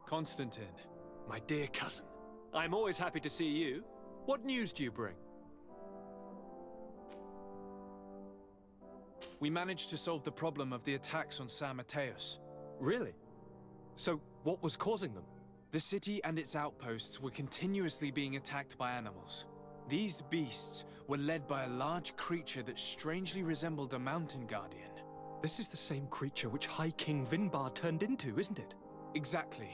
Constantine. My dear cousin, I'm always happy to see you. What news do you bring? We managed to solve the problem of the attacks on San Mateus. Really? So, what was causing them? The city and its outposts were continuously being attacked by animals. These beasts were led by a large creature that strangely resembled a mountain guardian. This is the same creature which High King Vinbar turned into, isn't it? Exactly.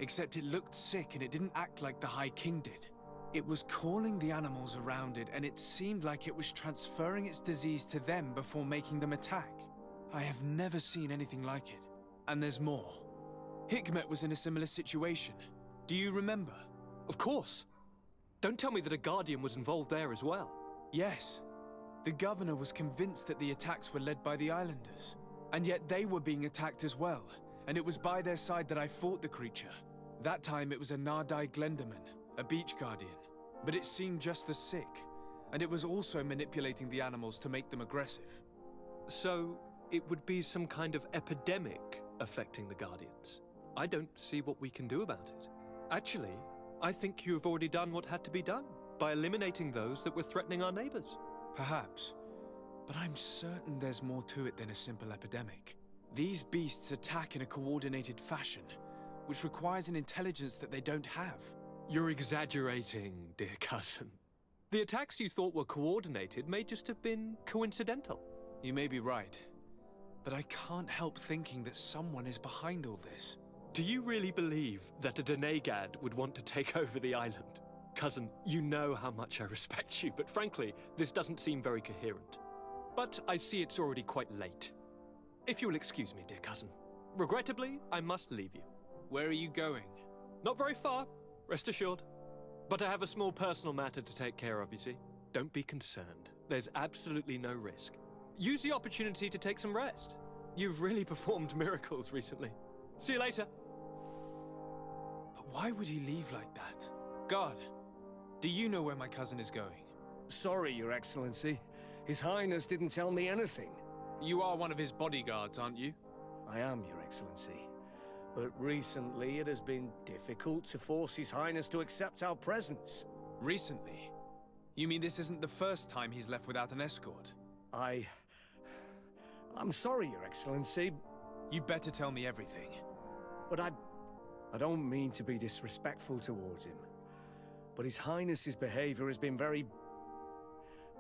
Except it looked sick and it didn't act like the High King did. It was calling the animals around it, and it seemed like it was transferring its disease to them before making them attack. I have never seen anything like it. And there's more. Hikmet was in a similar situation. Do you remember? Of course. Don't tell me that a guardian was involved there as well. Yes. The governor was convinced that the attacks were led by the islanders. And yet they were being attacked as well. And it was by their side that I fought the creature. That time it was a Nardai Glenderman, a beach guardian. But it seemed just as sick. And it was also manipulating the animals to make them aggressive. So, it would be some kind of epidemic affecting the guardians. I don't see what we can do about it. Actually, I think you've already done what had to be done by eliminating those that were threatening our neighbors. Perhaps. But I'm certain there's more to it than a simple epidemic. These beasts attack in a coordinated fashion, which requires an intelligence that they don't have. You're exaggerating, dear cousin. The attacks you thought were coordinated may just have been coincidental. You may be right, but I can't help thinking that someone is behind all this. Do you really believe that a Denegad would want to take over the island? Cousin, you know how much I respect you, but frankly, this doesn't seem very coherent. But I see it's already quite late. If you will excuse me, dear cousin. Regrettably, I must leave you. Where are you going? Not very far, rest assured. But I have a small personal matter to take care of, you see. Don't be concerned. There's absolutely no risk. Use the opportunity to take some rest. You've really performed miracles recently. See you later. But why would he leave like that? Guard, do you know where my cousin is going? Sorry, Your Excellency. His Highness didn't tell me anything. You are one of his bodyguards, aren't you? I am, Your Excellency. But recently it has been difficult to force His Highness to accept our presence. Recently? You mean this isn't the first time he's left without an escort? I'm sorry, Your Excellency. You better tell me everything. But I don't mean to be disrespectful towards him. But His Highness's behavior has been very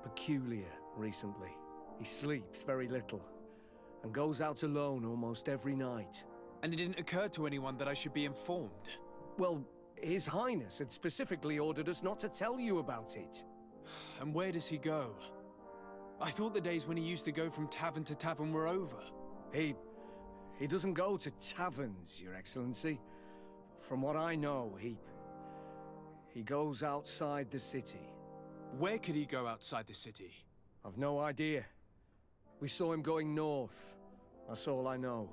peculiar recently. He sleeps very little, and goes out alone almost every night. And it didn't occur to anyone that I should be informed? Well, His Highness had specifically ordered us not to tell you about it. And where does he go? I thought the days when he used to go from tavern to tavern were over. He doesn't go to taverns, Your Excellency. From what I know, he goes outside the city. Where could he go outside the city? I've no idea. We saw him going north. That's all I know.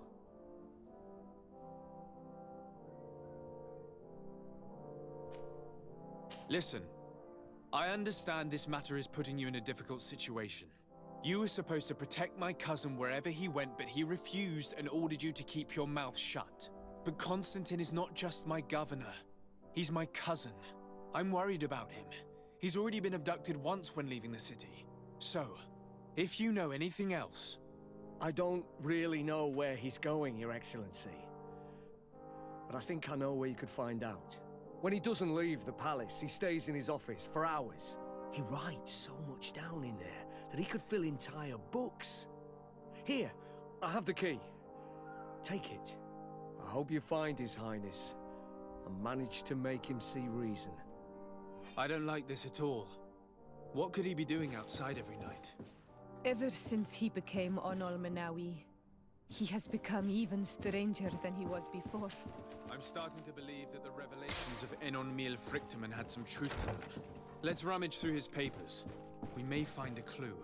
Listen, I understand this matter is putting you in a difficult situation. You were supposed to protect my cousin wherever he went, but he refused and ordered you to keep your mouth shut. But Constantine is not just my governor. He's my cousin. I'm worried about him. He's already been abducted once when leaving the city. So, if you know anything else... I don't really know where he's going, Your Excellency. But I think I know where you could find out. When he doesn't leave the palace, he stays in his office for hours. He writes so much down in there that he could fill entire books. Here, I have the key. Take it. I hope you find His Highness and manage to make him see reason. I don't like this at all. What could he be doing outside every night? Ever since he became Onol Manawi, he has become even stranger than he was before. I'm starting to believe that the revelations of Enon Mil Frictamen had some truth to them. Let's rummage through his papers. We may find a clue.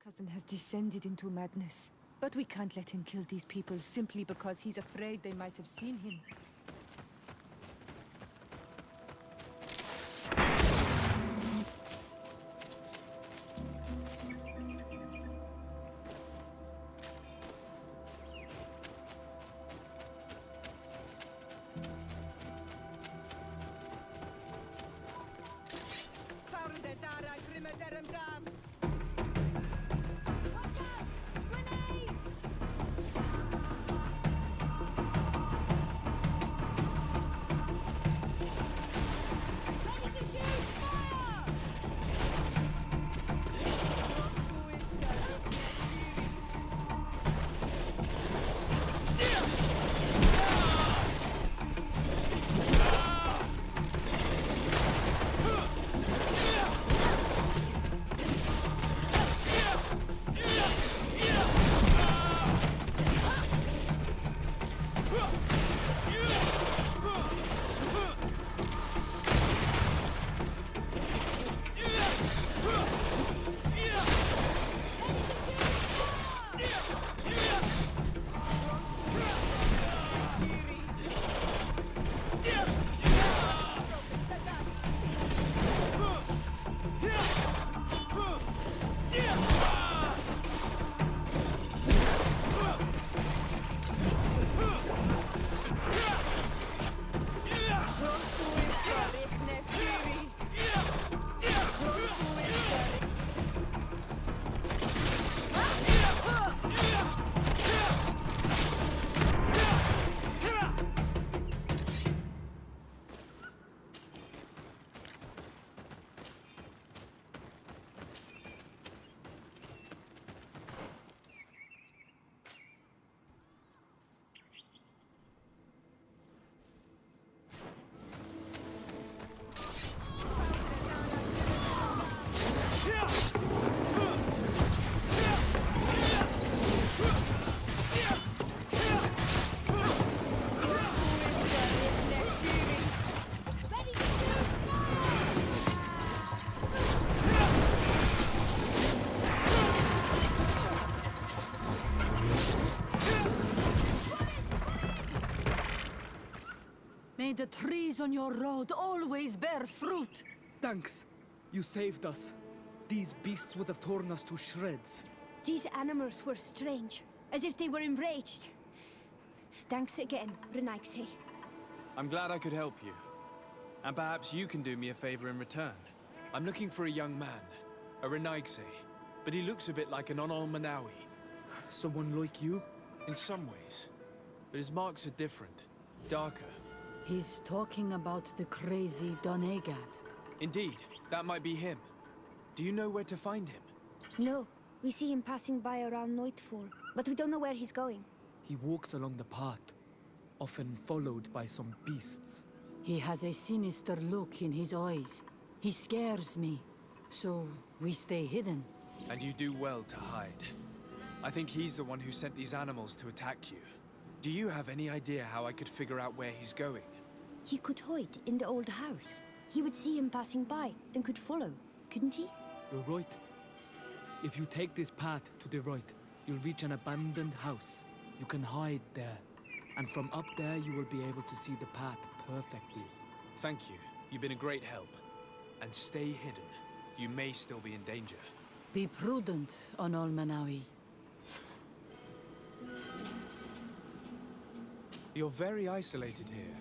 Cousin has descended into madness. But we can't let him kill these people simply because he's afraid they might have seen him. May the trees on your road always bear fruit. Thanks. You saved us. These beasts would have torn us to shreds. These animals were strange, as if they were enraged. Thanks again, Renaigse. I'm glad I could help you. And perhaps you can do me a favor in return. I'm looking for a young man, a Renaigse, but he looks a bit like an Onol-Manawi. Someone like you? In some ways. But his marks are different, darker. He's talking about the crazy Donegad. Indeed, that might be him. Do you know where to find him? No, we see him passing by around nightfall, but we don't know where he's going. He walks along the path, often followed by some beasts. He has a sinister look in his eyes. He scares me, so we stay hidden. And you do well to hide. I think he's the one who sent these animals to attack you. Do you have any idea how I could figure out where he's going? He could hide in the old house. He would see him passing by and could follow, couldn't he? You're right. If you take this path to the right, you'll reach an abandoned house. You can hide there. And from up there, you will be able to see the path perfectly. Thank you. You've been a great help. And stay hidden. You may still be in danger. Be prudent, Onol-Manawi. You're very isolated here.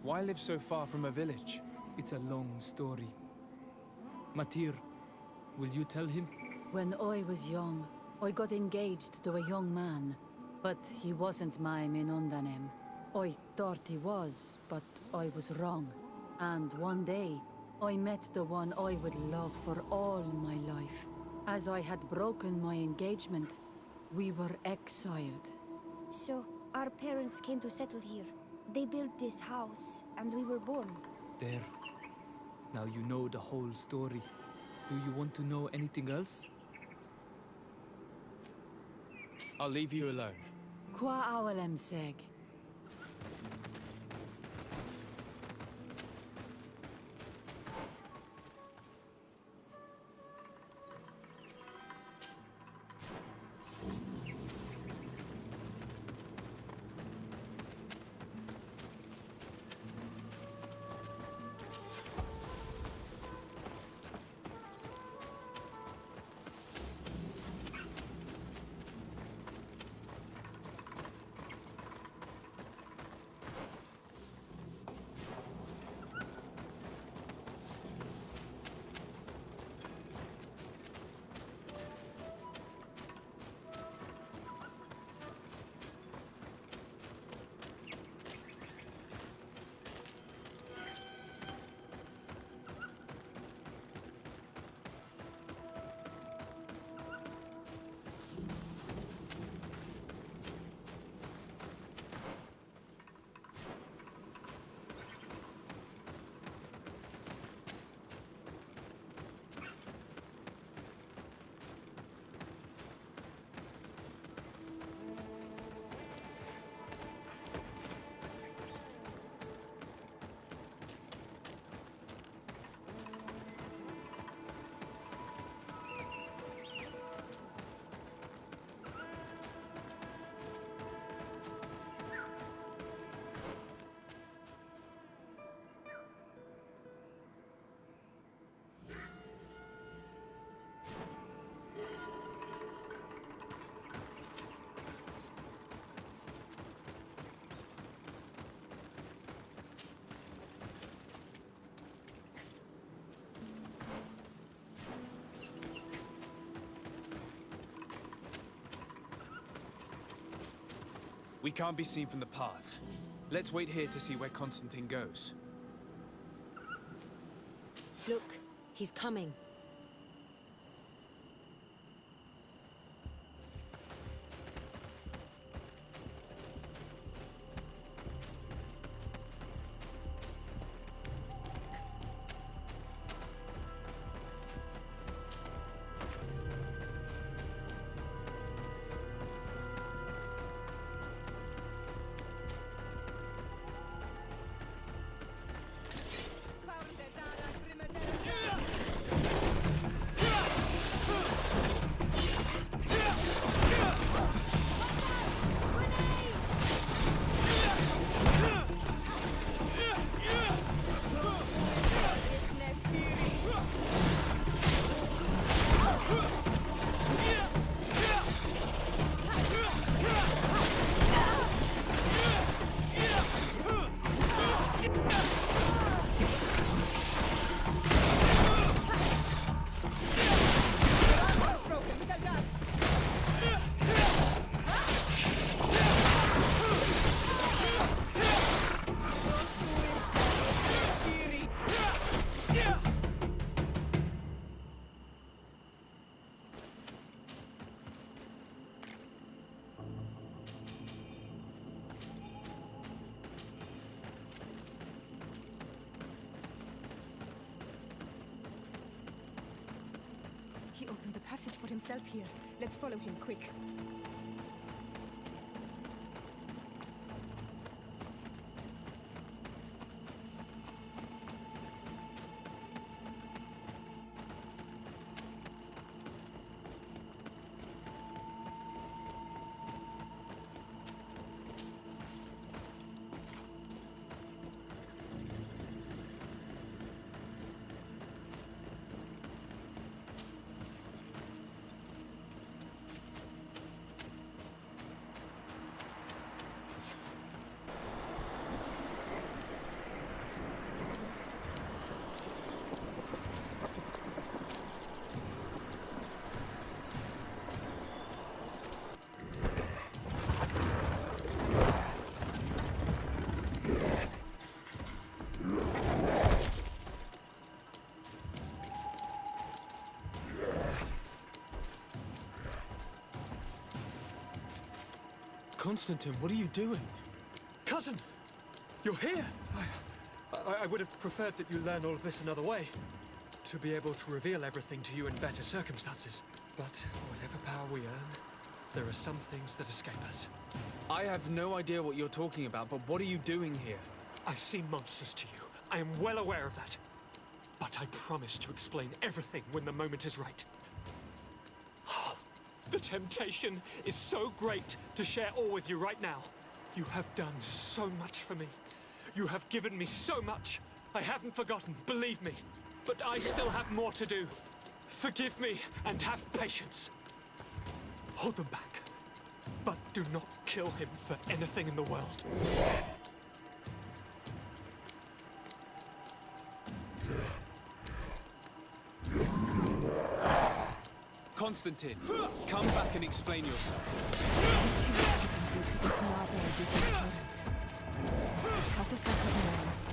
Why live so far from a village? It's a long story. Matir, will you tell him? When I was young, I got engaged to a young man. But he wasn't my Minundanem. I thought he was, but I was wrong. And one day, I met the one I would love for all my life. As I had broken my engagement, we were exiled. So, our parents came to settle here. They built this house, and we were born. There. Now you know the whole story. Do you want to know anything else? I'll leave you alone. Qua awalem seg. We can't be seen from the path. Let's wait here to see where Constantine goes. Look, he's coming. He opened the passage for himself here. Let's follow him, quick. Constantine, what are you doing? Cousin! You're here! I would have preferred that you learn all of this another way. To be able to reveal everything to you in better circumstances. But whatever power we earn, there are some things that escape us. I have no idea what you're talking about, but what are you doing here? I seem monstrous to you. I am well aware of that. But I promise to explain everything when the moment is right. The temptation is so great to share all with you right now. You have done so much for me. You have given me so much. I haven't forgotten, believe me. But I still have more to do. Forgive me and have patience. Hold them back. But do not kill him for anything in the world. Constantine, come back and explain yourself.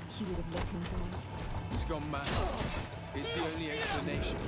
He would have let him die. He's gone mad. It's the only explanation.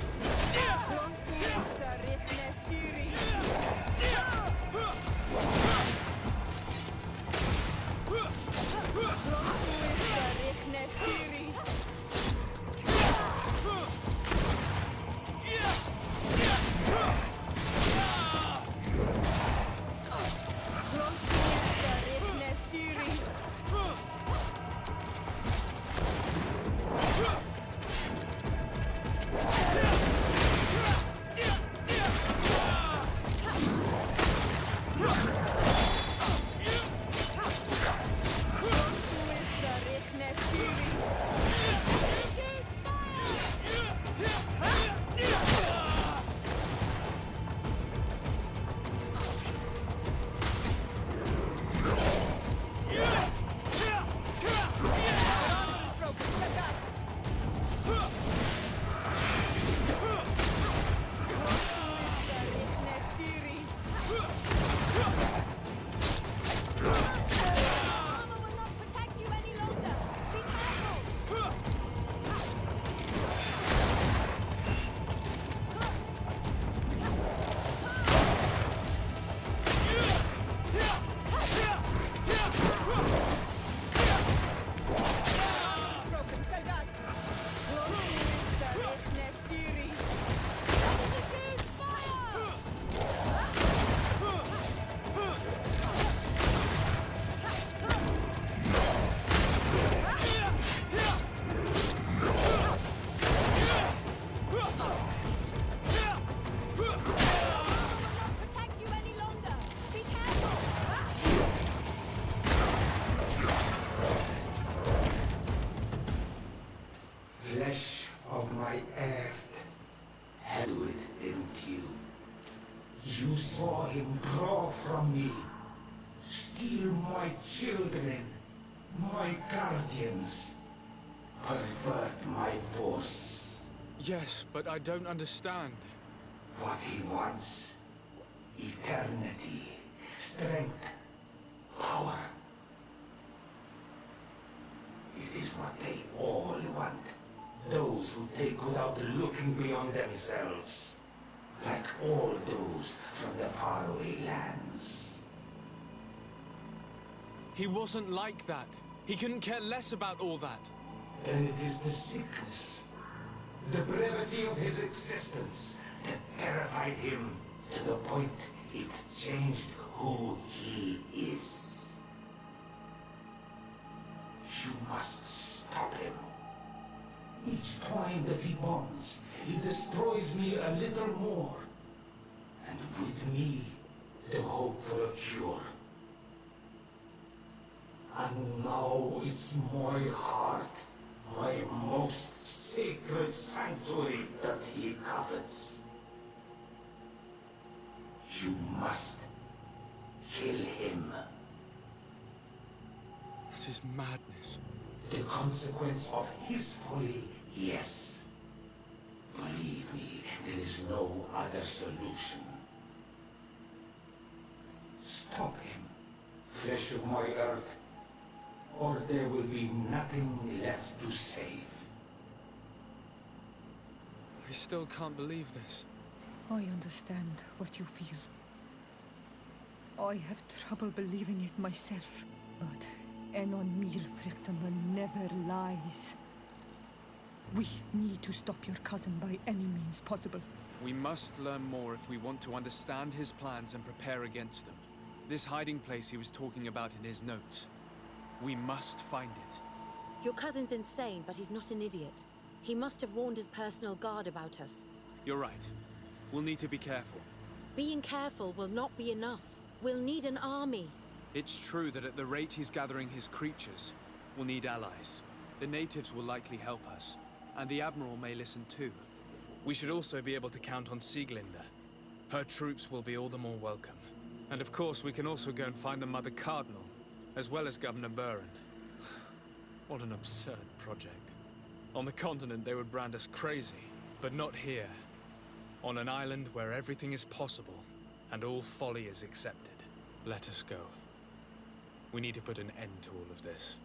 from me. Steal my children, my guardians. Pervert my force. Yes, but I don't understand. What he wants. Eternity, strength, power. It is what they all want. Those who take without looking beyond themselves. Like all those from the faraway lands. He wasn't like that. He couldn't care less about all that. Then it is the sickness, the brevity of his existence that terrified him to the point it changed who he is. You must stop him. Each time that he bonds, he destroys me a little more. And with me, the hope for a cure. And now it's my heart, my most sacred sanctuary that he covets. You must kill him. That is madness. The consequence of his folly, yes. Believe me, there is no other solution. Stop him, flesh of my earth, or there will be nothing left to save. I still can't believe this. I understand what you feel. I have trouble believing it myself, but Enon Milfrichtenman never lies. We need to stop your cousin by any means possible. We must learn more if we want to understand his plans and prepare against them. This hiding place he was talking about in his notes. We must find it. Your cousin's insane, but he's not an idiot. He must have warned his personal guard about us. You're right. We'll need to be careful. Being careful will not be enough. We'll need an army. It's true that at the rate he's gathering his creatures, we'll need allies. The natives will likely help us, and the Admiral may listen too. We should also be able to count on Sieglinde. Her troops will be all the more welcome. And of course, we can also go and find the Mother Cardinal, as well as Governor Buren. What an absurd project. On the continent, they would brand us crazy, but not here. On an island where everything is possible, and all folly is accepted. Let us go. We need to put an end to all of this.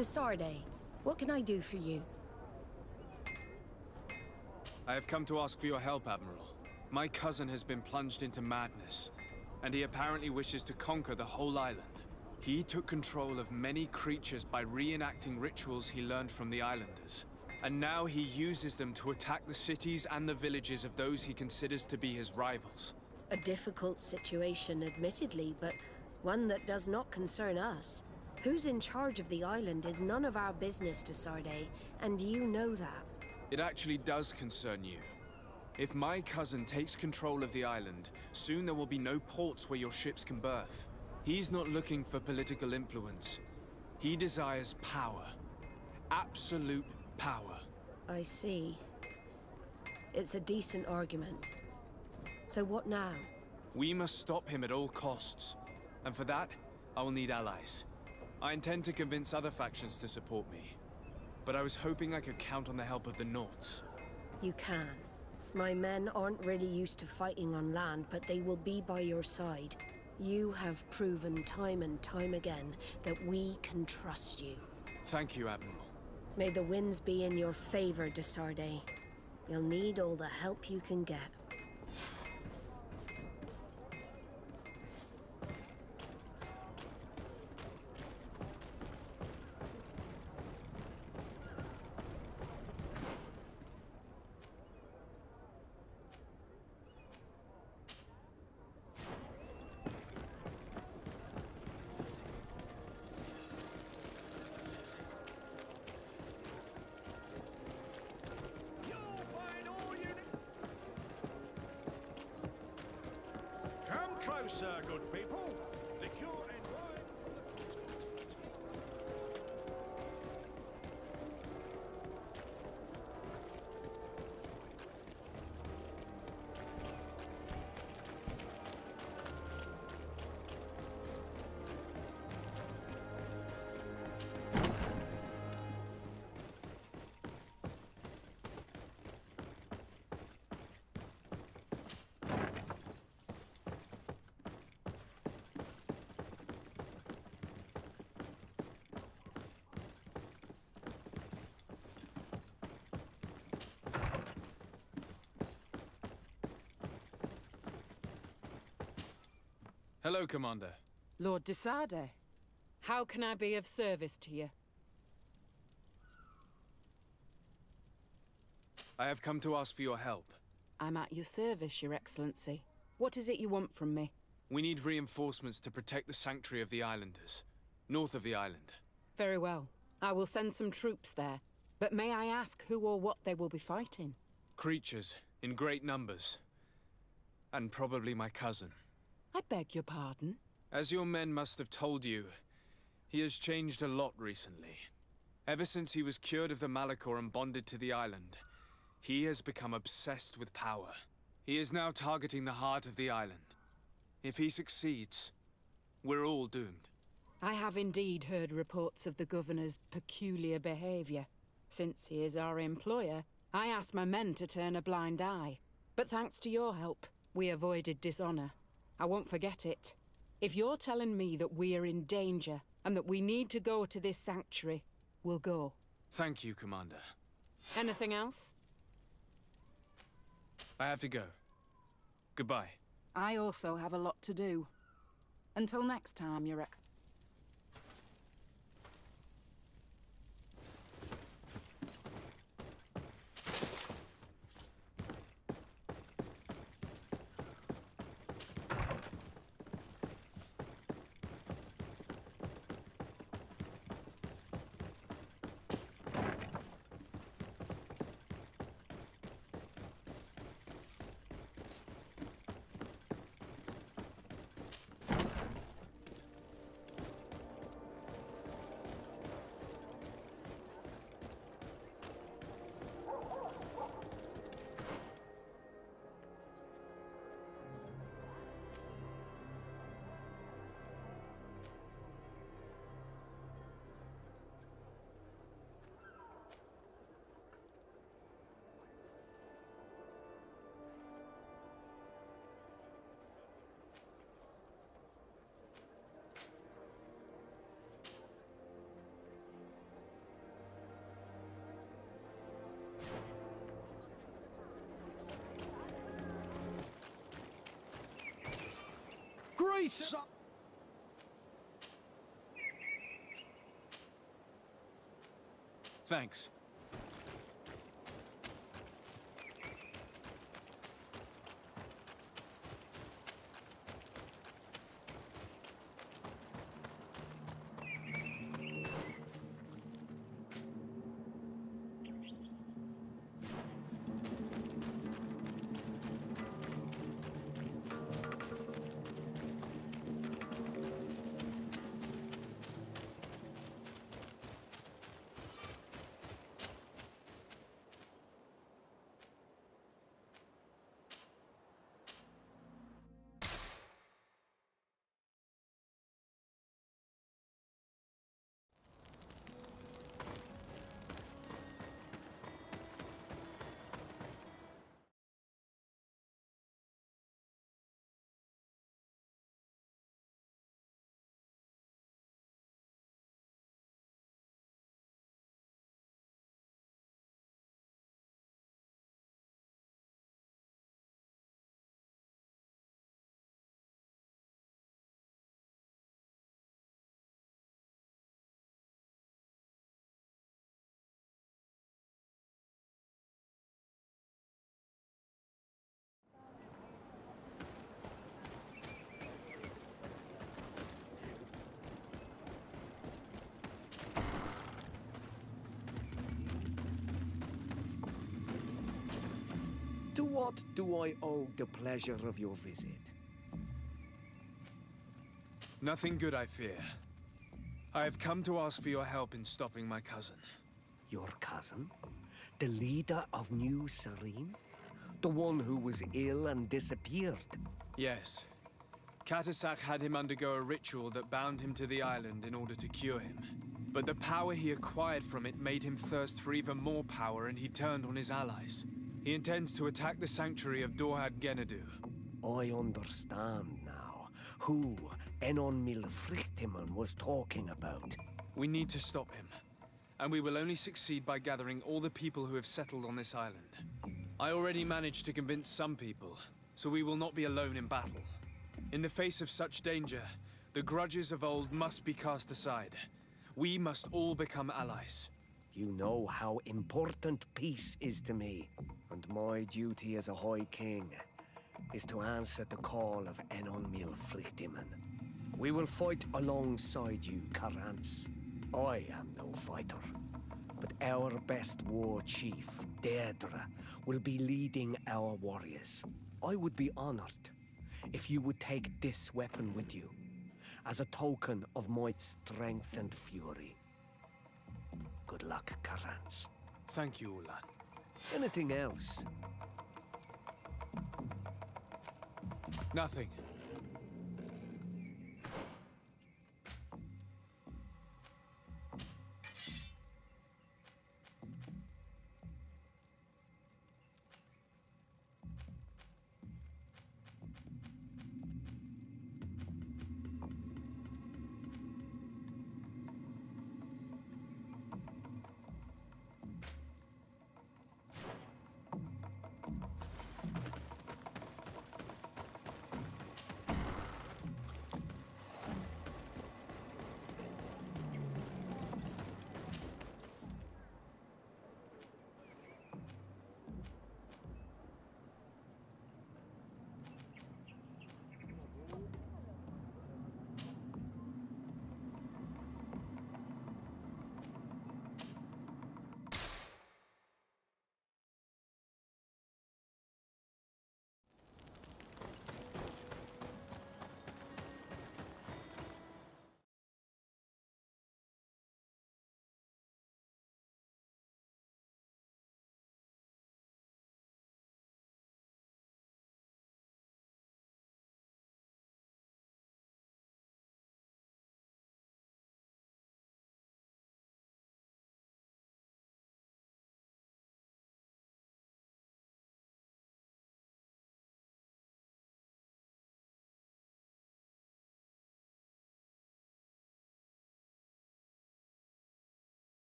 Desarde, what can I do for you? I have come to ask for your help, Admiral. My cousin has been plunged into madness, and he apparently wishes to conquer the whole island. He took control of many creatures by reenacting rituals he learned from the islanders. And now he uses them to attack the cities and the villages of those he considers to be his rivals. A difficult situation, admittedly, but one that does not concern us. Who's in charge of the island is none of our business, Desarde, and you know that. It actually does concern you. If my cousin takes control of the island, soon there will be no ports where your ships can berth. He's not looking for political influence. He desires power. Absolute power. I see. It's a decent argument. So what now? We must stop him at all costs. And for that, I will need allies. I intend to convince other factions to support me. But I was hoping I could count on the help of the Nauts. You can. My men aren't really used to fighting on land, but they will be by your side. You have proven time and time again that we can trust you. Thank you, Admiral. May the winds be in your favor, Desarde. You'll need all the help you can get. Come closer, good people. Liquor and wine. Hello, Commander. Lord Desarde, how can I be of service to you? I have come to ask for your help. I'm at your service, Your Excellency. What is it you want from me? We need reinforcements to protect the sanctuary of the islanders, north of the island. Very well. I will send some troops there. But may I ask who or what they will be fighting? Creatures, in great numbers. And probably my cousin. I beg your pardon? As your men must have told you, he has changed a lot recently. Ever since he was cured of the Malachor and bonded to the island, he has become obsessed with power. He is now targeting the heart of the island. If he succeeds, we're all doomed. I have indeed heard reports of the Governor's peculiar behavior. Since he is our employer, I asked my men to turn a blind eye. But thanks to your help, we avoided dishonor. I won't forget it. If you're telling me that we are in danger and that we need to go to this sanctuary, we'll go. Thank you, Commander. Anything else? I have to go. Goodbye. I also have a lot to do. Until next time, Your Excellency. Wait! Thanks. To what do I owe the pleasure of your visit? Nothing good, I fear. I have come to ask for your help in stopping my cousin. Your cousin? The leader of New Serene? The one who was ill and disappeared? Yes. Katasak had him undergo a ritual that bound him to the island in order to cure him. But the power he acquired from it made him thirst for even more power, and he turned on his allies. He intends to attack the sanctuary of Dorhad Genadu. I understand now who Enon Milfrichtiman was talking about. We need to stop him. And we will only succeed by gathering all the people who have settled on this island. I already managed to convince some people, so we will not be alone in battle. In the face of such danger, the grudges of old must be cast aside. We must all become allies. You know how important peace is to me, and my duty as a High King is to answer the call of Enon Milfrichtiman. We will fight alongside you, Karans. I am no fighter, but our best war chief, Deirdre, will be leading our warriors. I would be honored if you would take this weapon with you, as a token of my strength and fury. Good luck, Karans. Thank you, Ulan. Anything else? Nothing.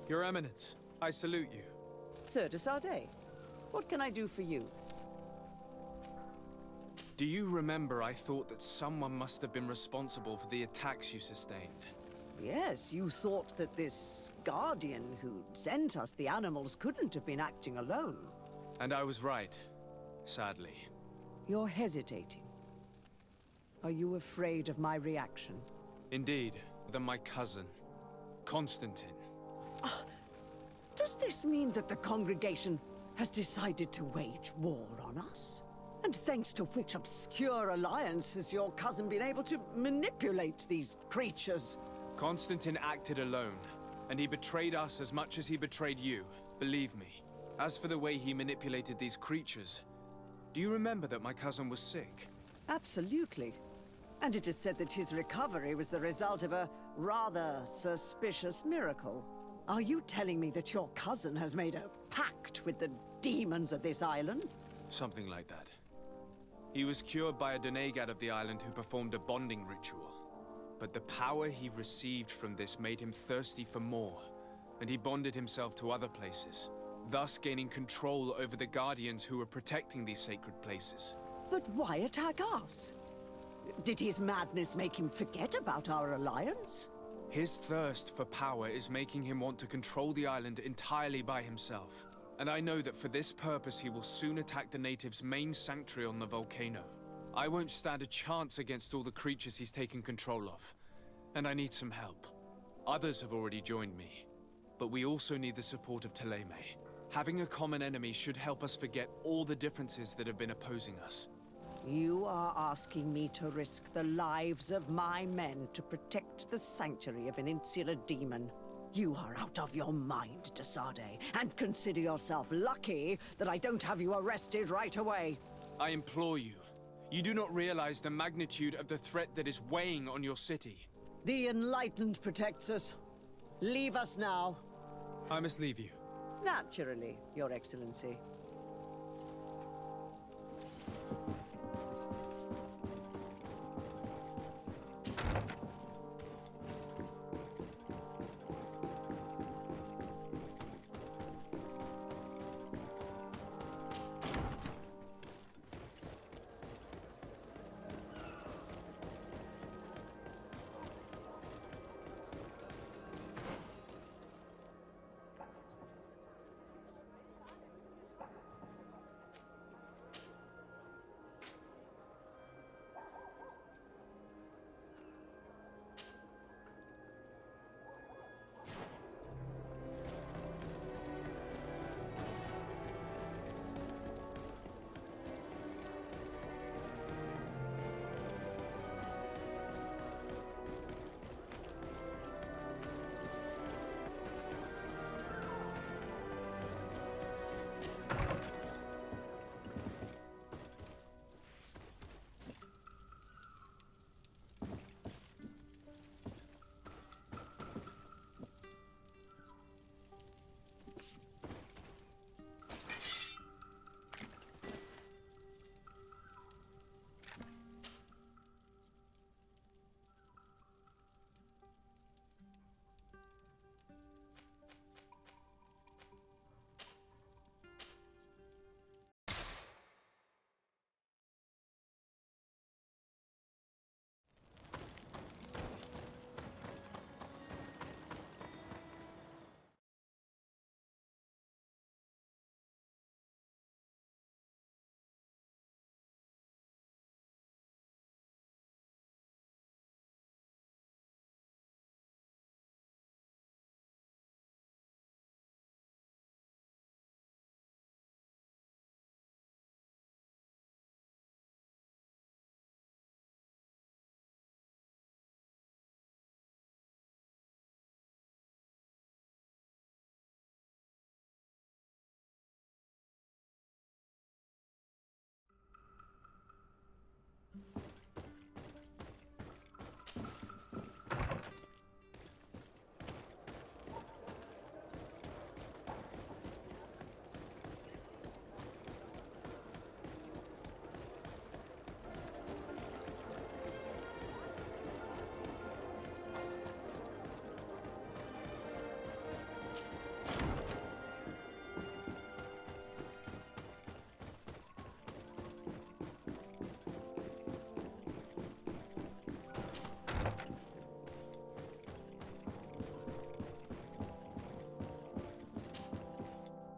Your Eminence, I salute you. Sir de Sardet, what can I do for you? Do you remember I thought that someone must have been responsible for the attacks you sustained? Yes, you thought that this guardian who sent us the animals couldn't have been acting alone. And I was right, sadly. You're hesitating. Are you afraid of my reaction? Indeed, than my cousin, Constantine. Does this mean that the congregation has decided to wage war on us? And thanks to which obscure alliance has your cousin been able to manipulate these creatures? Constantine acted alone, and he betrayed us as much as he betrayed you, believe me. As for the way he manipulated these creatures, do you remember that my cousin was sick? Absolutely. And it is said that his recovery was the result of a rather suspicious miracle. Are you telling me that your cousin has made a pact with the demons of this island? Something like that. He was cured by a denegad of the island who performed a bonding ritual. But the power he received from this made him thirsty for more, and he bonded himself to other places, thus gaining control over the guardians who were protecting these sacred places. But why attack us? Did his madness make him forget about our alliance? His thirst for power is making him want to control the island entirely by himself. And I know that for this purpose he will soon attack the natives' main sanctuary on the volcano. I won't stand a chance against all the creatures he's taken control of. And I need some help. Others have already joined me. But we also need the support of Teleme. Having a common enemy should help us forget all the differences that have been opposing us. You are asking me to risk the lives of my men to protect the sanctuary of an insular demon. You are out of your mind, de Sardet, and consider yourself lucky that I don't have you arrested right away. I implore you. You do not realize the magnitude of the threat that is weighing on your city. The Enlightened protects us. Leave us now. I must leave you. Naturally, Your Excellency.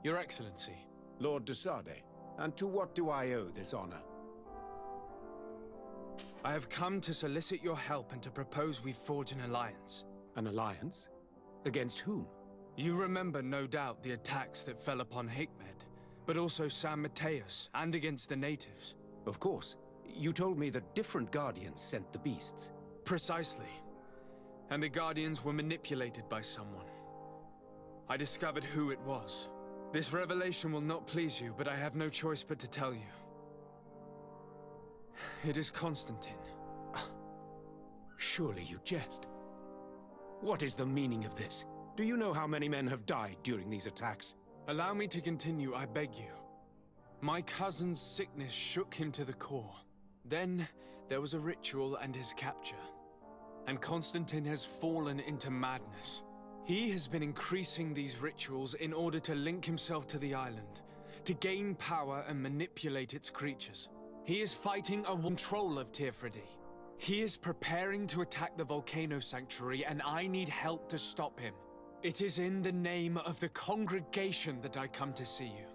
Your Excellency. Lord de Sardet, and to what do I owe this honor? I have come to solicit your help and to propose we forge an alliance. An alliance? Against whom? You remember, no doubt, the attacks that fell upon Hikmet, but also San Mateus, and against the natives. Of course. You told me that different Guardians sent the beasts. Precisely. And the Guardians were manipulated by someone. I discovered who it was. This revelation will not please you, but I have no choice but to tell you. It is Constantine. Surely you jest. What is the meaning of this? Do you know how many men have died during these attacks? Allow me to continue, I beg you. My cousin's sickness shook him to the core. Then, there was a ritual and his capture. And Constantine has fallen into madness. He has been increasing these rituals in order to link himself to the island, to gain power and manipulate its creatures. He is fighting a control of Tirfridi. He is preparing to attack the volcano sanctuary, and I need help to stop him. It is in the name of the congregation that I come to see you.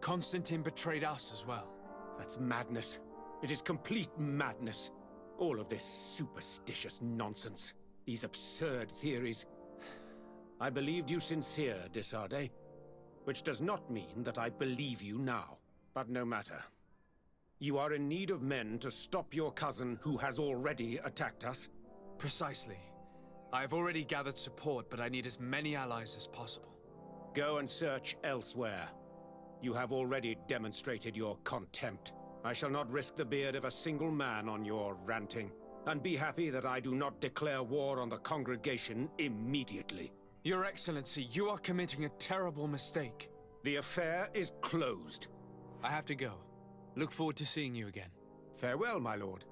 Constantine betrayed us as well. That's madness. It is complete madness. All of this superstitious nonsense. These absurd theories. I believed you sincere, de Sardet. Which does not mean that I believe you now. But no matter. You are in need of men to stop your cousin who has already attacked us? Precisely. I have already gathered support, but I need as many allies as possible. Go and search elsewhere. You have already demonstrated your contempt. I shall not risk the beard of a single man on your ranting. And be happy that I do not declare war on the congregation immediately. Your Excellency, you are committing a terrible mistake. The affair is closed. I have to go. Look forward to seeing you again. Farewell, my lord.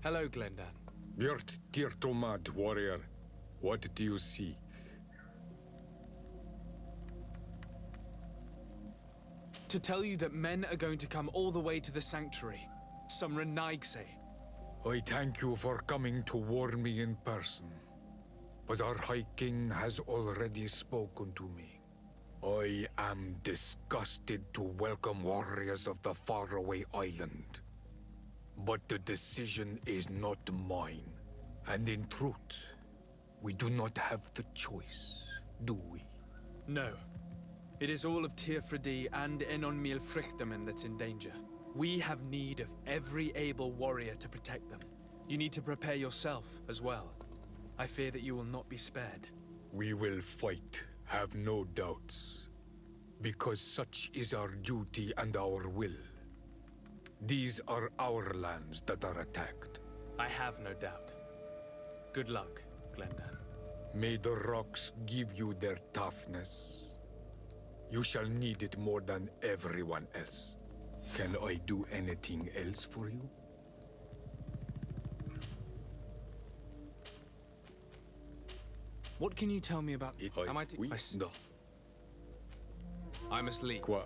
Hello, Glendan. Birt Tirtomad, warrior. What do you seek? To tell you that men are going to come all the way to the sanctuary. Some Renaigse. I thank you for coming to warn me in person. But our High King has already spoken to me. I am disgusted to welcome warriors of the faraway island. But the decision is not mine. And in truth, we do not have the choice, do we? No. It is all of Tirfridi and Enon Milfrichtemen that's in danger. We have need of every able warrior to protect them. You need to prepare yourself as well. I fear that you will not be spared. We will fight, have no doubts. Because such is our duty and our will. These are our lands that are attacked. I have no doubt. Good luck, Glendan. May the rocks give you their toughness. You shall need it more than everyone else. Can I do anything else for you? What can you tell me about it? No. I must leave. Quoi?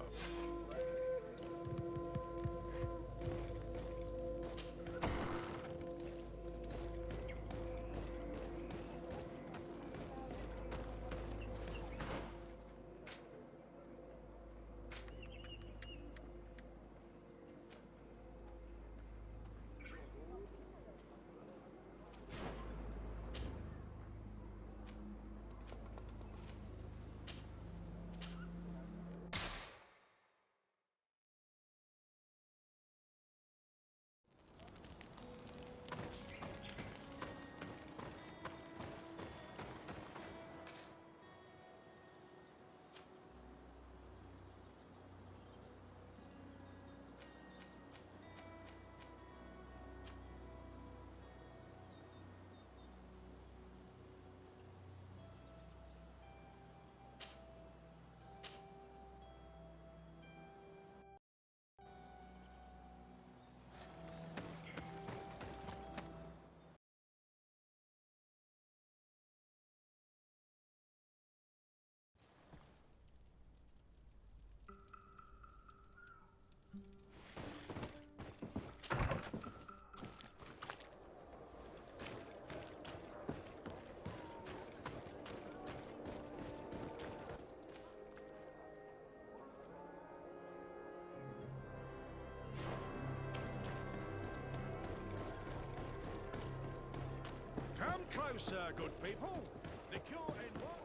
Come closer, good people. The cure in what?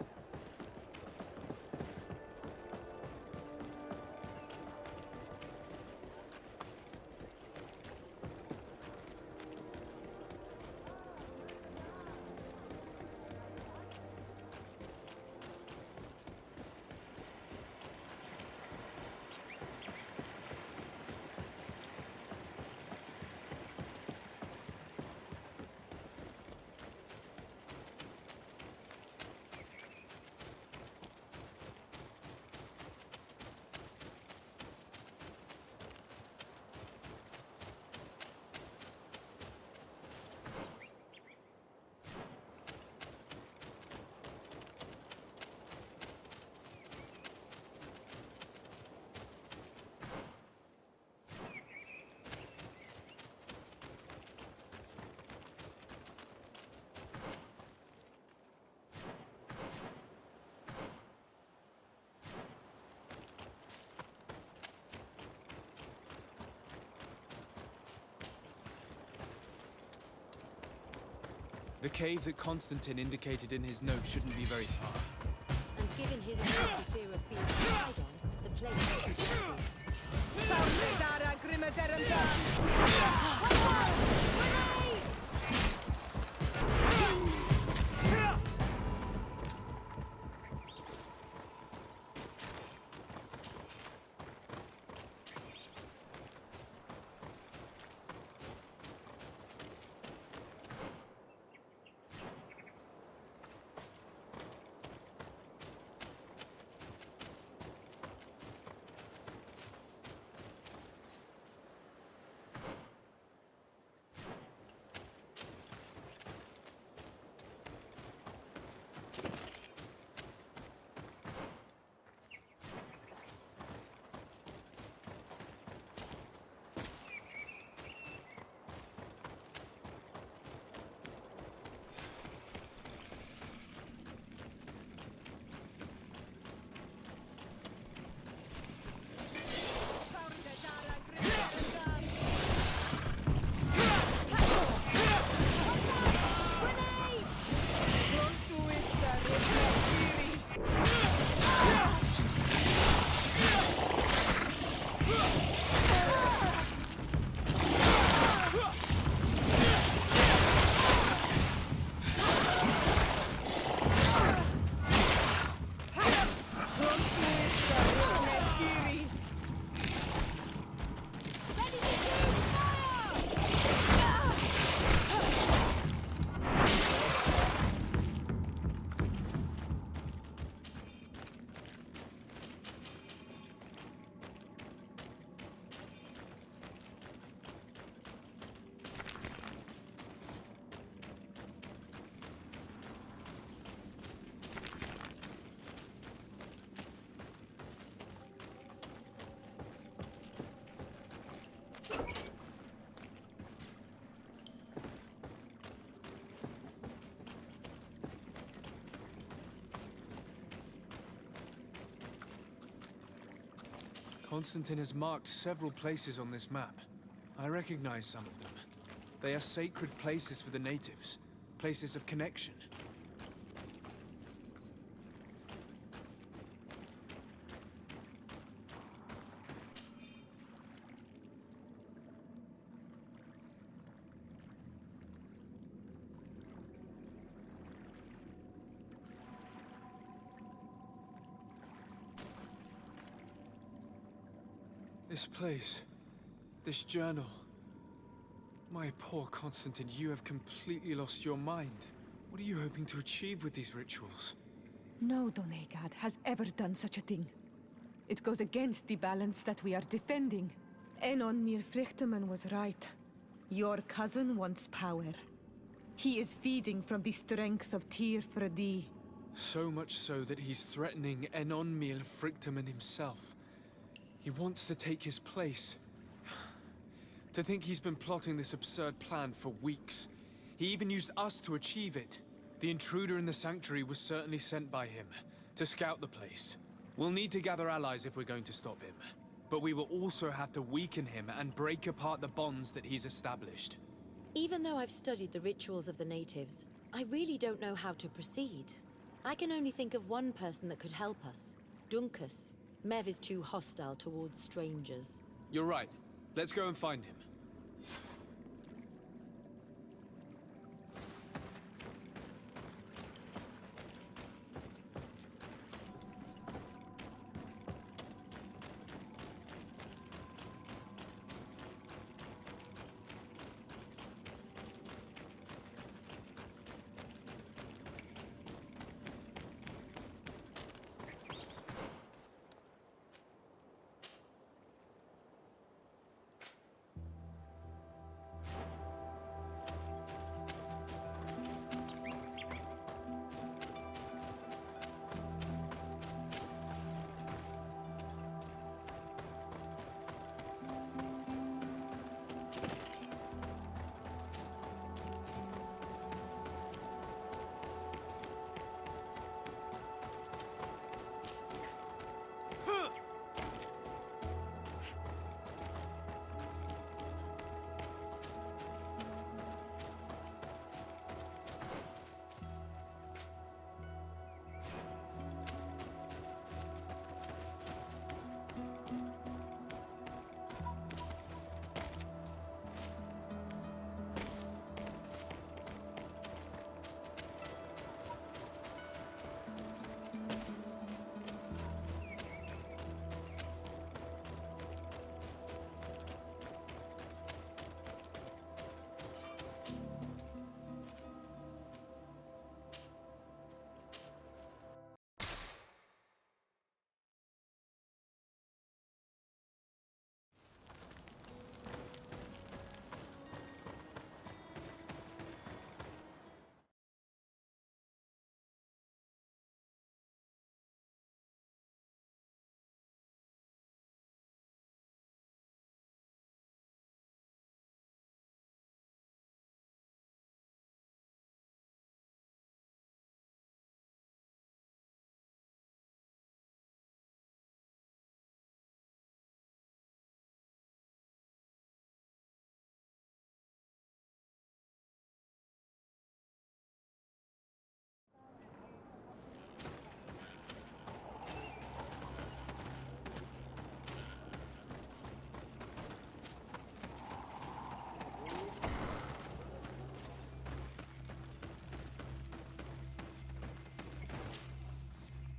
The cave that Constantine indicated in his note shouldn't be very far. And given his immediate fear of being spied on, the place must be Constantine has marked several places on this map. I recognize some of them. They are sacred places for the natives, places of connection. This place, this journal. My poor Constantine, you have completely lost your mind. What are you hoping to achieve with these rituals? No Donegad has ever done such a thing. It goes against the balance that we are defending. Enon Mirfrichteman was right. Your cousin wants power. He is feeding from the strength of Tyr Fredi. So much so that he's threatening Enon Mirfrichteman himself. He wants to take his place. To think he's been plotting this absurd plan for weeks. He even used us to achieve it. The intruder in the sanctuary was certainly sent by him, to scout the place. We'll need to gather allies if we're going to stop him. But we will also have to weaken him and break apart the bonds that he's established. Even though I've studied the rituals of the natives, I really don't know how to proceed. I can only think of one person that could help us. Dunkus. Mev is too hostile towards strangers. You're right. Let's go and find him.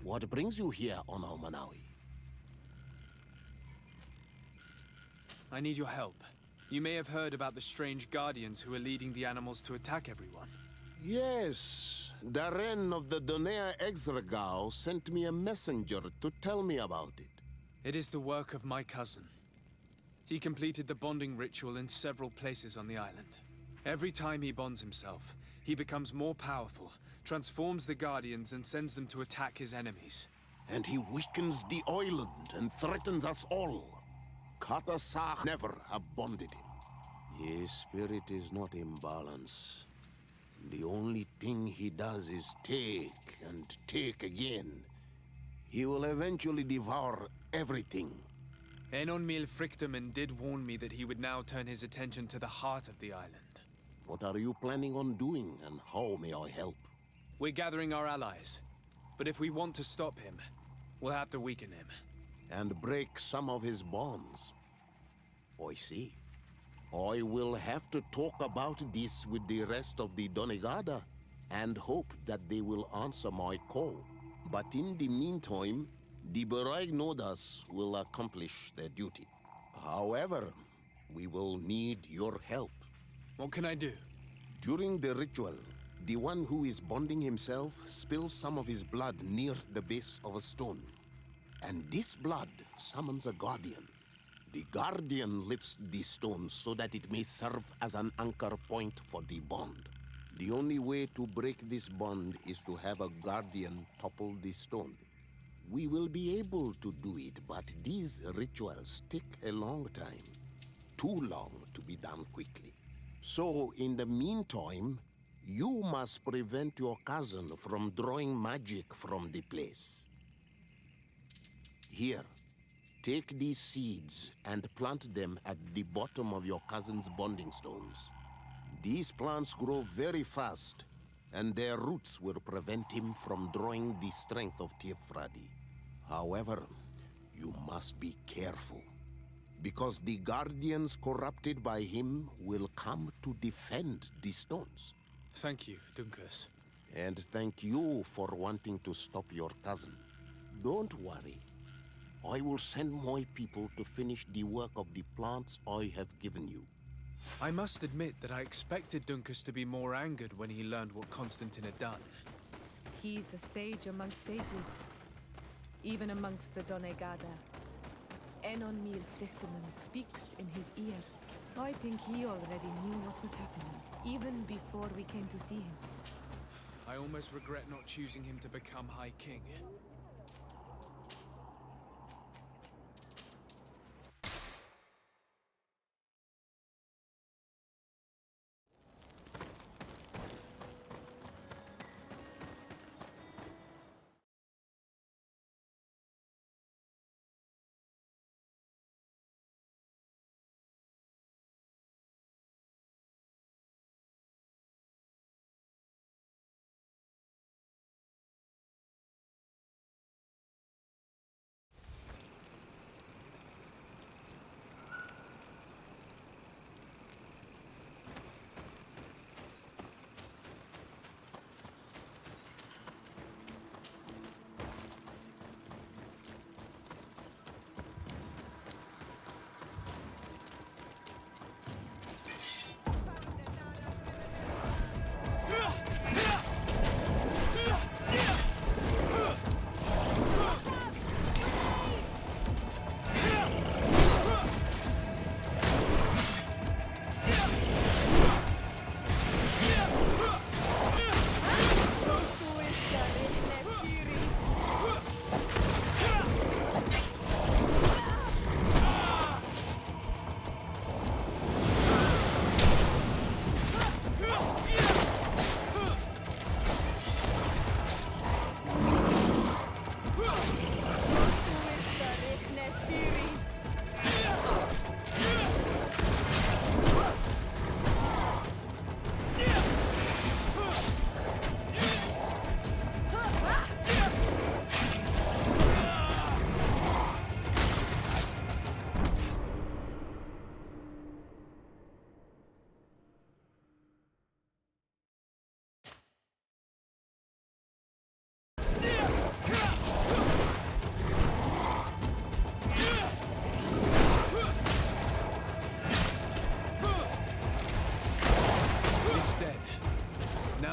What brings you here on Manawi? I need your help. You may have heard about the strange guardians who are leading the animals to attack everyone. Yes, Darren of the Donea Exregao sent me a messenger to tell me about it. It is the work of my cousin. He completed the bonding ritual in several places on the island. Every time he bonds himself, he becomes more powerful, transforms the Guardians and sends them to attack his enemies. And he weakens the island and threatens us all. Katasah never have bonded him. His spirit is not in balance. The only thing he does is take and take again. He will eventually devour everything. Enon Mil Frichteman did warn me that he would now turn his attention to the heart of the island. What are you planning on doing, and how may I help? We're gathering our allies. But if we want to stop him, we'll have to weaken him. And break some of his bonds. I see. I will have to talk about this with the rest of the Donegada, and hope that they will answer my call. But in the meantime, the NOSSAS will accomplish their duty. However, we will need your help. What can I do? During the ritual, the one who is bonding himself spills some of his blood near the base of a stone. And this blood summons a guardian. The guardian lifts the stone so that it may serve as an anchor point for the bond. The only way to break this bond is to have a guardian topple the stone. We will be able to do it, but these rituals take a long time. Too long to be done quickly. So, in the meantime, you must prevent your cousin from drawing magic from the place. Here, take these seeds and plant them at the bottom of your cousin's bonding stones. These plants grow very fast, and their roots will prevent him from drawing the strength of Tifradi. However, you must be careful, because the guardians corrupted by him will come to defend the stones. Thank you, Dunkus. And thank you for wanting to stop your cousin. Don't worry. I will send my people to finish the work of the plants I have given you. I must admit that I expected Dunkus to be more angered when he learned what Constantine had done. He's a sage amongst sages, even amongst the Donegada. Enon Mil Frichteman speaks in his ear. I think he already knew what was happening, even before we came to see him. I almost regret not choosing him to become High King.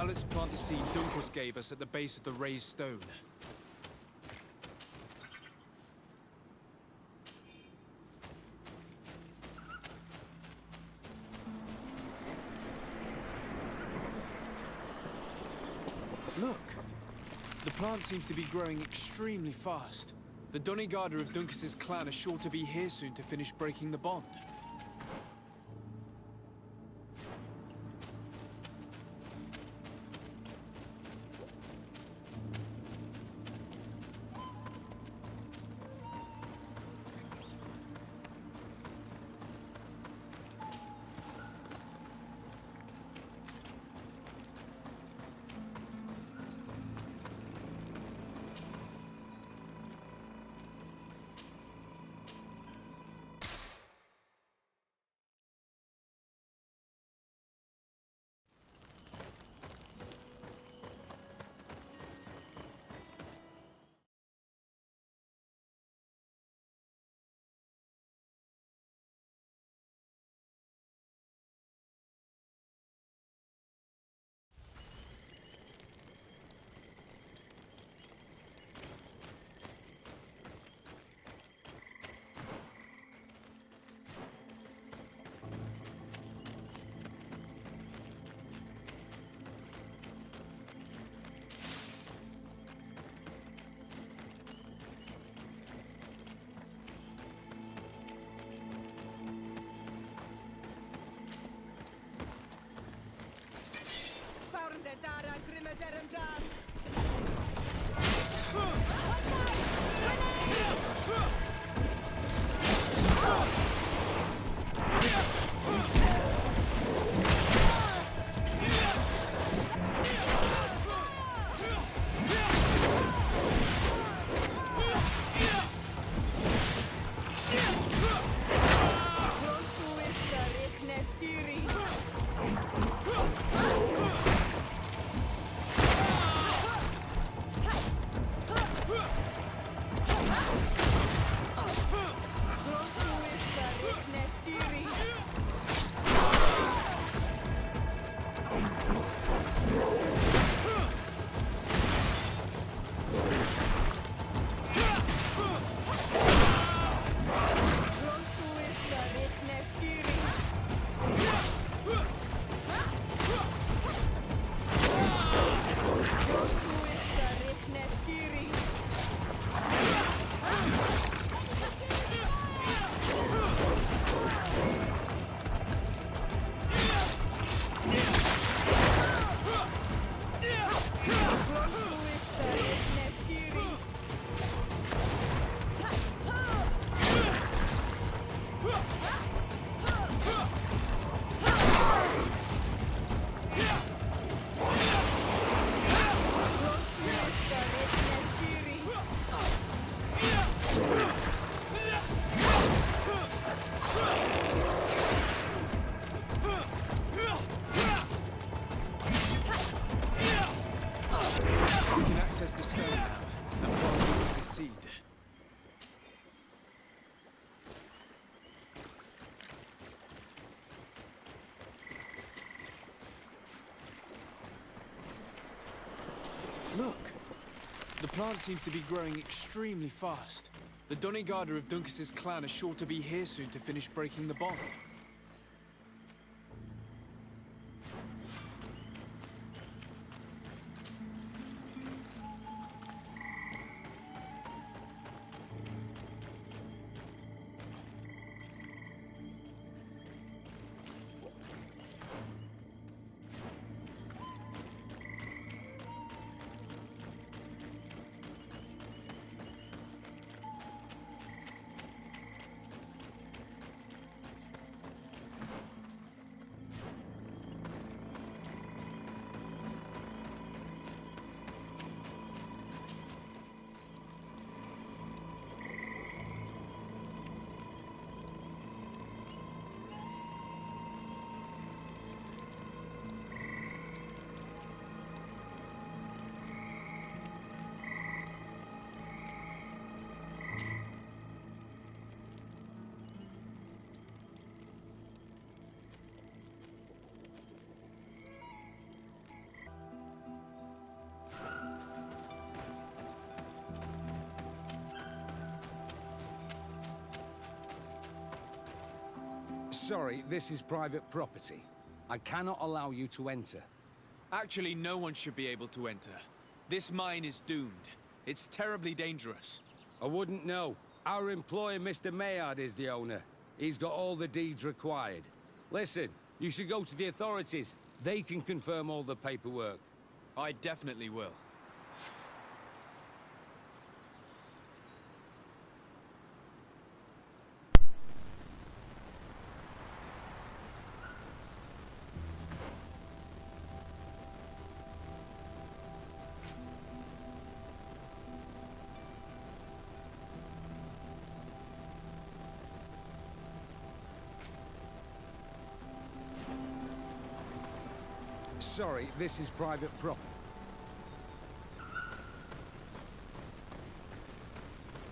Let's plant the seed Dunkus gave us at the base of the raised stone. Look! The plant seems to be growing extremely fast. The Donegada of Dunkus's clan are sure to be here soon to finish breaking the bond. Look! The plant seems to be growing extremely fast. The Doneigada of Duncas's clan are sure to be here soon to finish breaking the bond. Sorry, this is private property. I cannot allow you to enter. Actually, no one should be able to enter. This mine is doomed. It's terribly dangerous. I wouldn't know. Our employer, Mr. Maillard, is the owner. He's got all the deeds required. Listen, you should go to the authorities. They can confirm all the paperwork. I definitely will. Sorry, this is private property.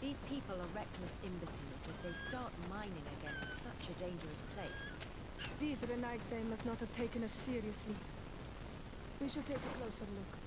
These people are reckless imbeciles if they start mining again in such a dangerous place. These Renaigse must not have taken us seriously. We should take a closer look.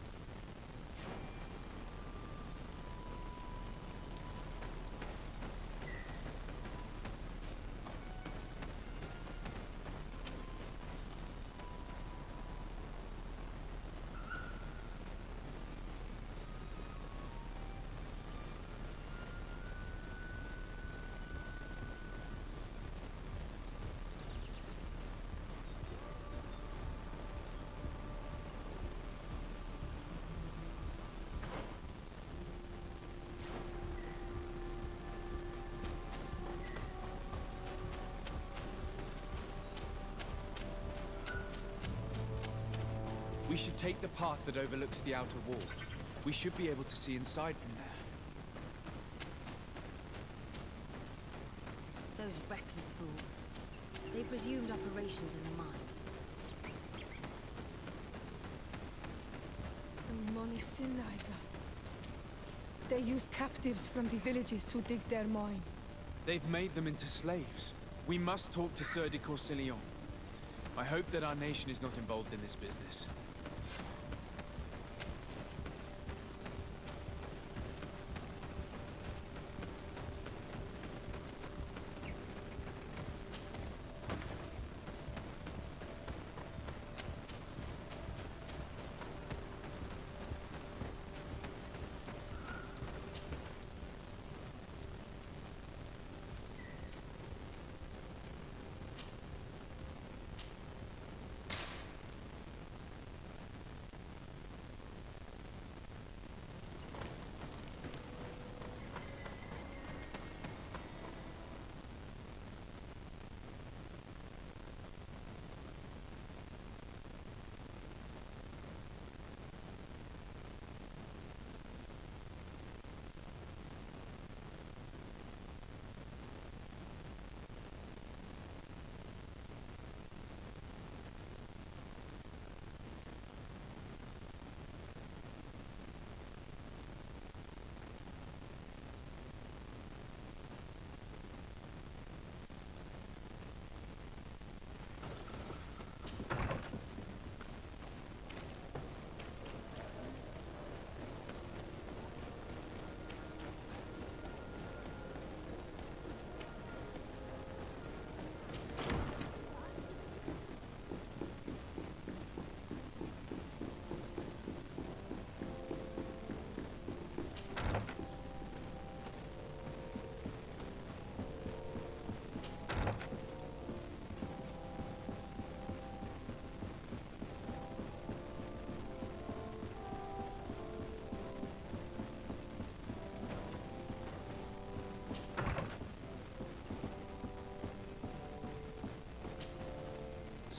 We should take the path that overlooks the outer wall. We should be able to see inside from there. Those reckless fools. They've resumed operations in the mine. They use captives from the villages to dig their mine. They've made them into slaves. We must talk to Sir de Corsillon. I hope that our nation is not involved in this business.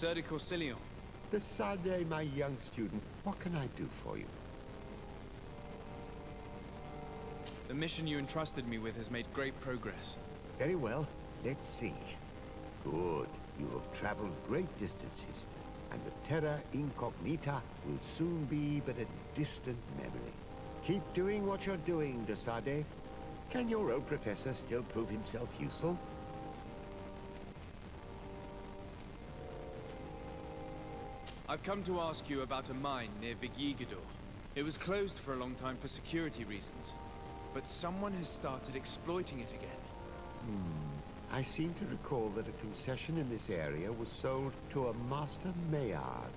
Sir de Corsillon. Decidez, my young student, what can I do for you? The mission you entrusted me with has made great progress. Very well. Let's see. Good. You have traveled great distances, and the terra incognita will soon be but a distant memory. Keep doing what you're doing, Desade. Can your old professor still prove himself useful? I've come to ask you about a mine near Vigigador. It was closed for a long time for security reasons, but someone has started exploiting it again. I seem to recall that a concession in this area was sold to a master Maillard.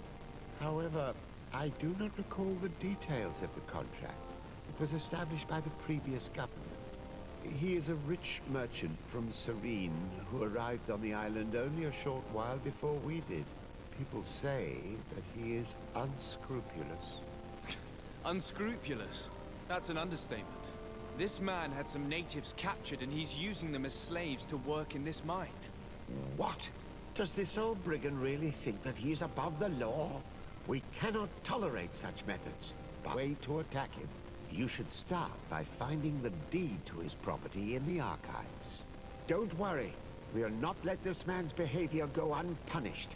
However, I do not recall the details of the contract. It was established by the previous government. He is a rich merchant from Serene who arrived on the island only a short while before we did. People say that he is unscrupulous. Unscrupulous? That's an understatement. This man had some natives captured and he's using them as slaves to work in this mine. What? Does this old brigand really think that he is above the law? We cannot tolerate such methods. But way to attack him. You should start by finding the deed to his property in the archives. Don't worry. We'll not let this man's behavior go unpunished.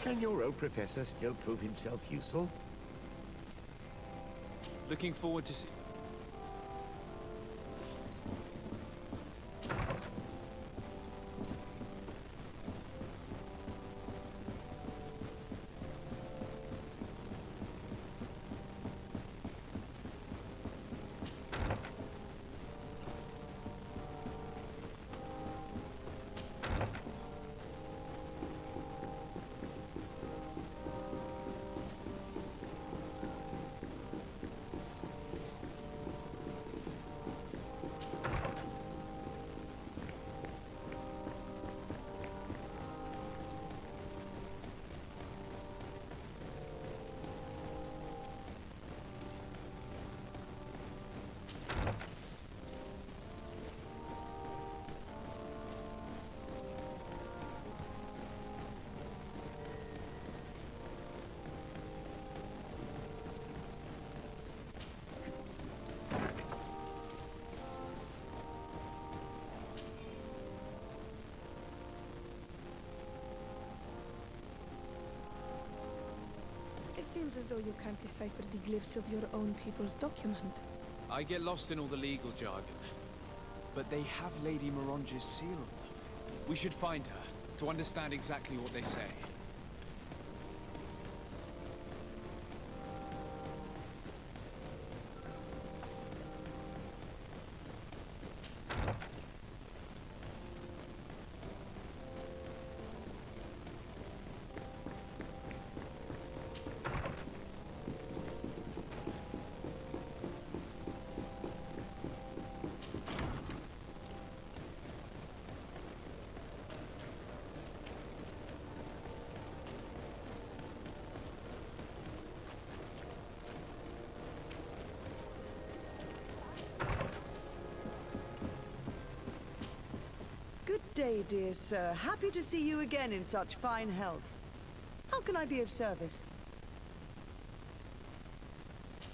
Can your old professor still prove himself useful? Looking forward to see... Seems as though you can't decipher the glyphs of your own people's document. I get lost in all the legal jargon. But they have Lady Moronge's seal on them. We should find her, to understand exactly what they say. Good day, dear sir. Happy to see you again in such fine health. How can I be of service?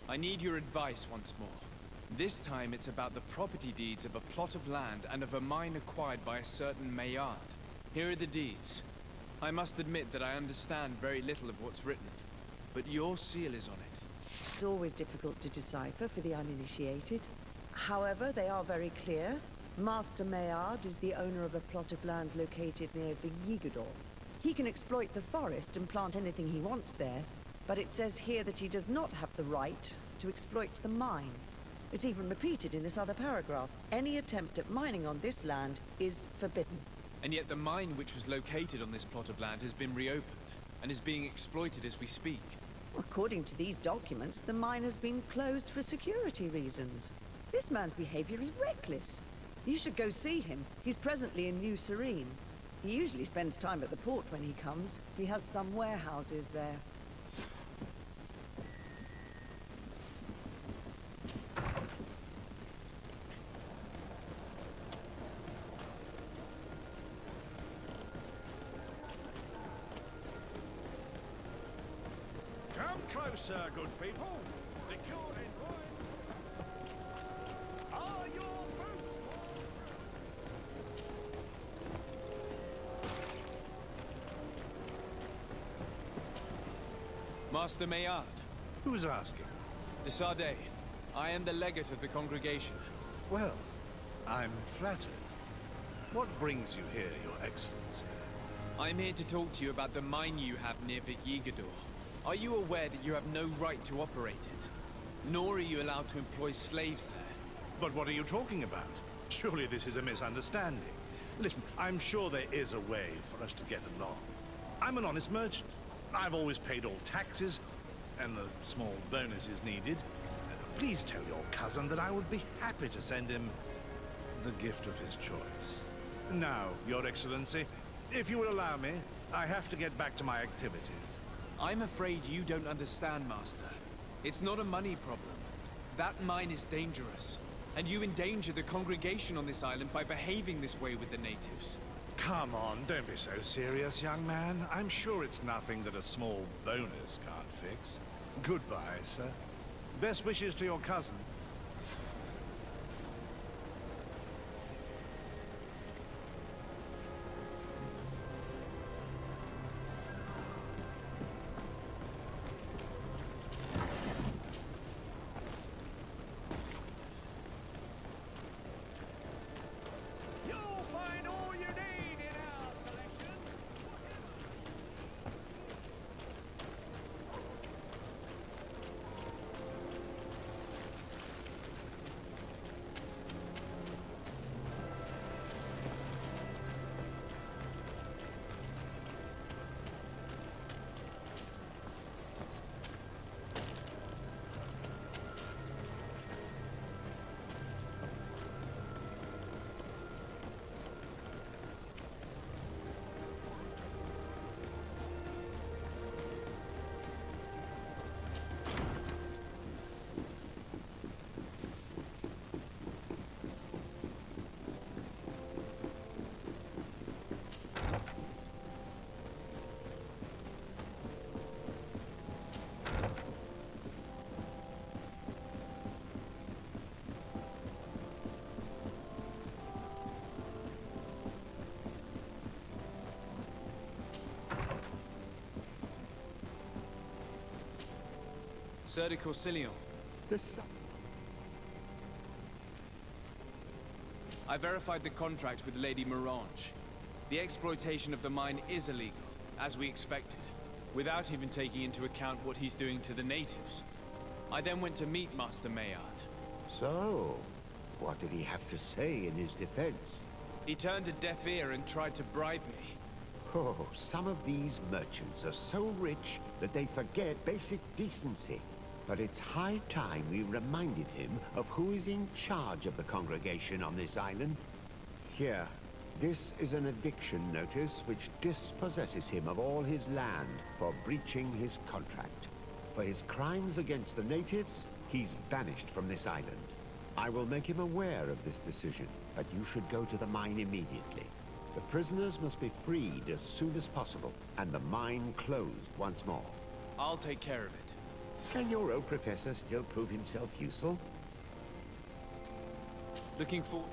I need your advice once more. This time it's about the property deeds of a plot of land and of a mine acquired by a certain Maillard. Here are the deeds. I must admit that I understand very little of what's written, but your seal is on it. It's always difficult to decipher for the uninitiated. However, they are very clear. Master Maillard is the owner of a plot of land located near Vigigador. He can exploit the forest and plant anything he wants there, but it says here that he does not have the right to exploit the mine. It's even repeated in this other paragraph. Any attempt at mining on this land is forbidden. And yet the mine which was located on this plot of land has been reopened, and is being exploited as we speak. According to these documents, the mine has been closed for security reasons. This man's behavior is reckless. You should go see him. He's presently in New Serene. He usually spends time at the port when he comes. He has some warehouses there. Come closer, good people. The court is mine. Are your boots? Master Maillard. Who's asking? Desardet. I am the legate of the congregation. Well, I'm flattered. What brings you here, Your Excellency? I'm here to talk to you about the mine you have near Vigigador. Are you aware that you have no right to operate it? Nor are you allowed to employ slaves there. But what are you talking about? Surely this is a misunderstanding. Listen, I'm sure there is a way for us to get along. I'm an honest merchant. I've always paid all taxes, and the small bonuses needed. Please tell your cousin that I would be happy to send him the gift of his choice. Now, Your Excellency, if you will allow me, I have to get back to my activities. I'm afraid you don't understand, Master. It's not a money problem. That mine is dangerous, and you endanger the congregation on this island by behaving this way with the natives. Come on, don't be so serious, young man. I'm sure it's nothing that a small bonus can't fix. Goodbye, sir. Best wishes to your cousin. Sir de Corsilion. I verified the contract with Lady Mirange. The exploitation of the mine is illegal, as we expected, without even taking into account what he's doing to the natives. I then went to meet Master Maillard. So, what did he have to say in his defense? He turned a deaf ear and tried to bribe me. Oh, some of these merchants are so rich that they forget basic decency. But it's high time we reminded him of who is in charge of the congregation on this island. Here, this is an eviction notice which dispossesses him of all his land for breaching his contract. For his crimes against the natives, he's banished from this island. I will make him aware of this decision, but you should go to the mine immediately. The prisoners must be freed as soon as possible, and the mine closed once more. I'll take care of it. Can your old professor still prove himself useful? Looking forward.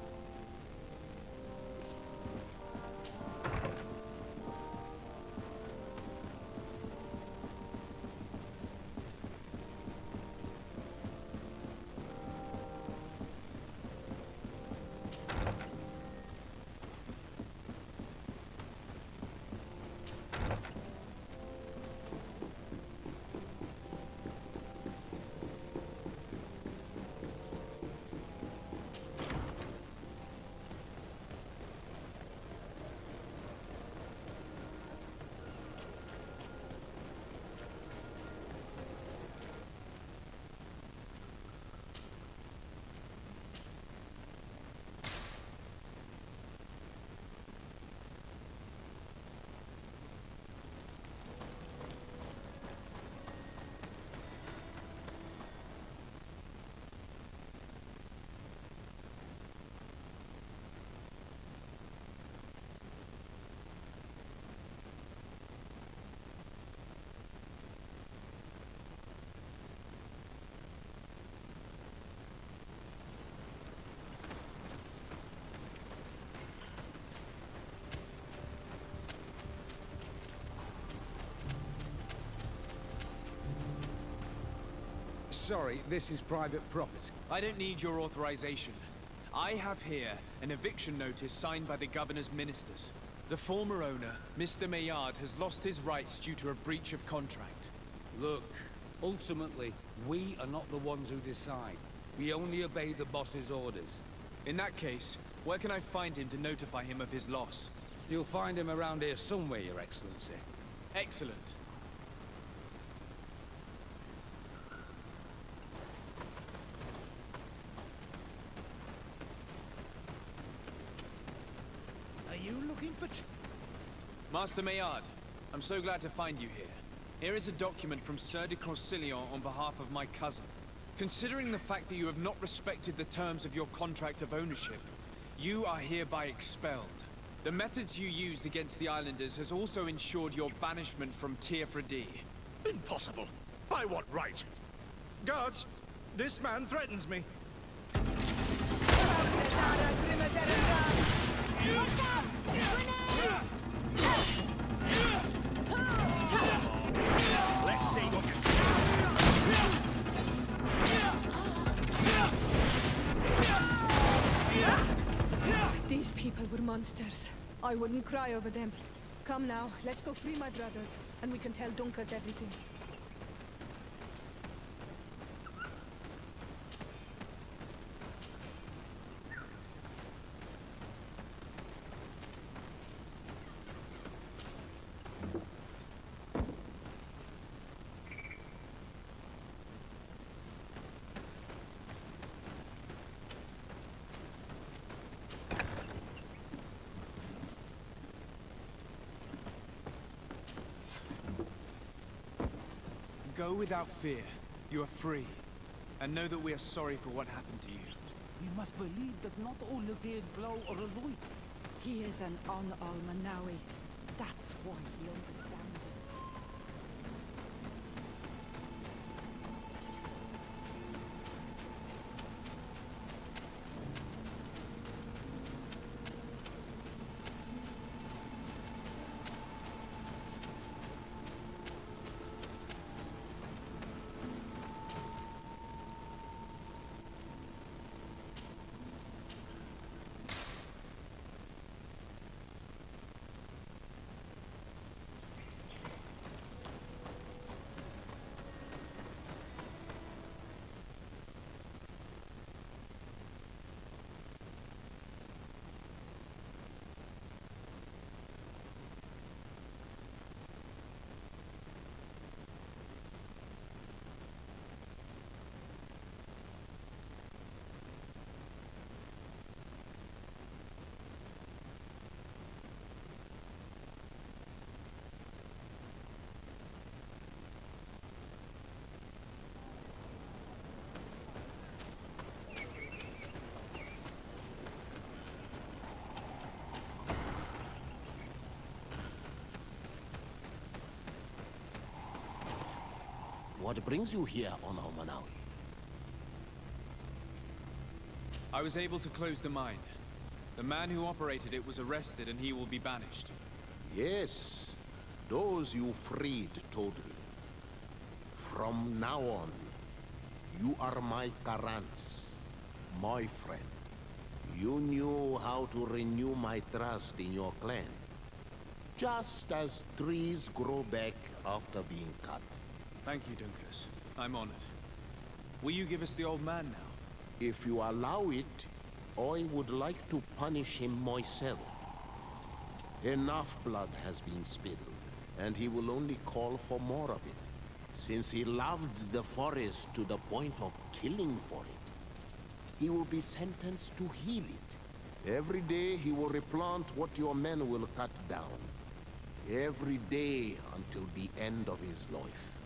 Sorry, this is private property. I don't need your authorization. I have here an eviction notice signed by the governor's ministers. The former owner, Mr. Maillard, has lost his rights due to a breach of contract. Look, ultimately, we are not the ones who decide. We only obey the boss's orders. In that case, where can I find him to notify him of his loss? You'll find him around here somewhere, Your Excellency. Excellent. Master Maillard, I'm so glad to find you here. Here is a document from Sir de Corsilion on behalf of my cousin. Considering the fact that you have not respected the terms of your contract of ownership, you are hereby expelled. The methods you used against the islanders has also ensured your banishment from Tier-Fredi. Impossible! By what right? Guards, this man threatens me. Watch out! Grenade! Let's see what These people were monsters. I wouldn't cry over them. Come now, let's go free my brothers, and we can tell Dunkas everything. Go without fear. You are free. And know that we are sorry for what happened to you. We must believe that not all of the blow or alloy. He is an Al-Manawi. That's why he understands us. What brings you here on Almanawi? I was able to close the mine. The man who operated it was arrested and he will be banished. Yes, those you freed told me. From now on, you are my Karants, my friend. You knew how to renew my trust in your clan. Just as trees grow back after being cut. Thank you, Dunkus. I'm honored. Will you give us the old man now? If you allow it, I would like to punish him myself. Enough blood has been spilled, and he will only call for more of it. Since he loved the forest to the point of killing for it, he will be sentenced to heal it. Every day he will replant what your men will cut down. Every day until the end of his life.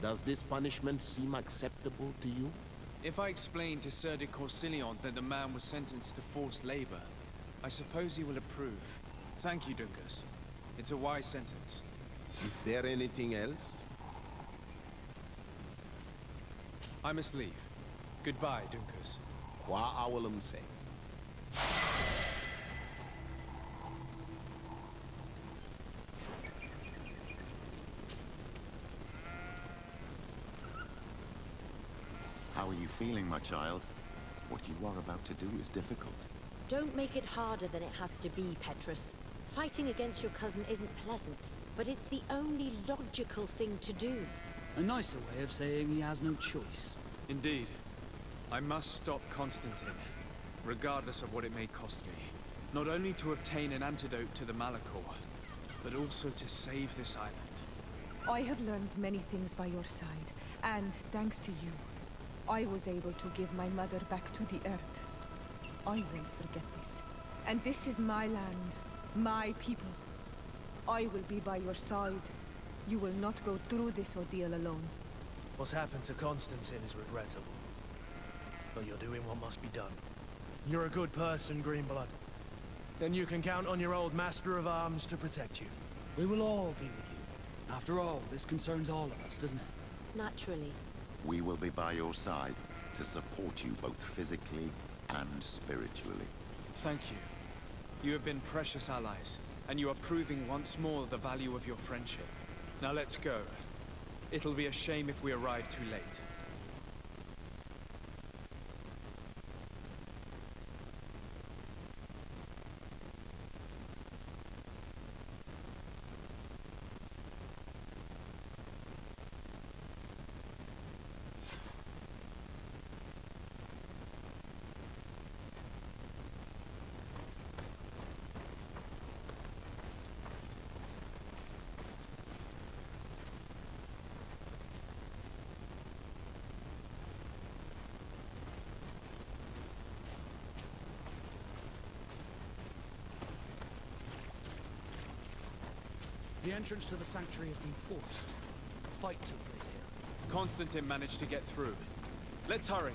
Does this punishment seem acceptable to you? If I explain to Sir de Corsillon that the man was sentenced to forced labor, I suppose he will approve. Thank you, Dunkus. It's a wise sentence. Is there anything else? I must leave. Goodbye, Dunkus. Qua awalum say. How are you feeling, my child? What you are about to do is difficult. Don't make it harder than it has to be, Petrus. Fighting against your cousin isn't pleasant, but it's the only logical thing to do. A nicer way of saying he has no choice. Indeed. I must stop Constantine, regardless of what it may cost me. Not only to obtain an antidote to the Malachor, but also to save this island. I have learned many things by your side, and thanks to you, I was able to give my mother back to the earth. I won't forget this. And this is my land, my people. I will be by your side. You will not go through this ordeal alone. What's happened to Constantine is regrettable. But you're doing what must be done. You're a good person, Greenblood. Then you can count on your old master of arms to protect you. We will all be with you. After all, this concerns all of us, doesn't it? Naturally. We will be by your side to support you both physically and spiritually. Thank you. You have been precious allies, and you are proving once more the value of your friendship. Now let's go. It'll be a shame if we arrive too late. The entrance to the sanctuary has been forced. A fight took place here. Constantine managed to get through. Let's hurry.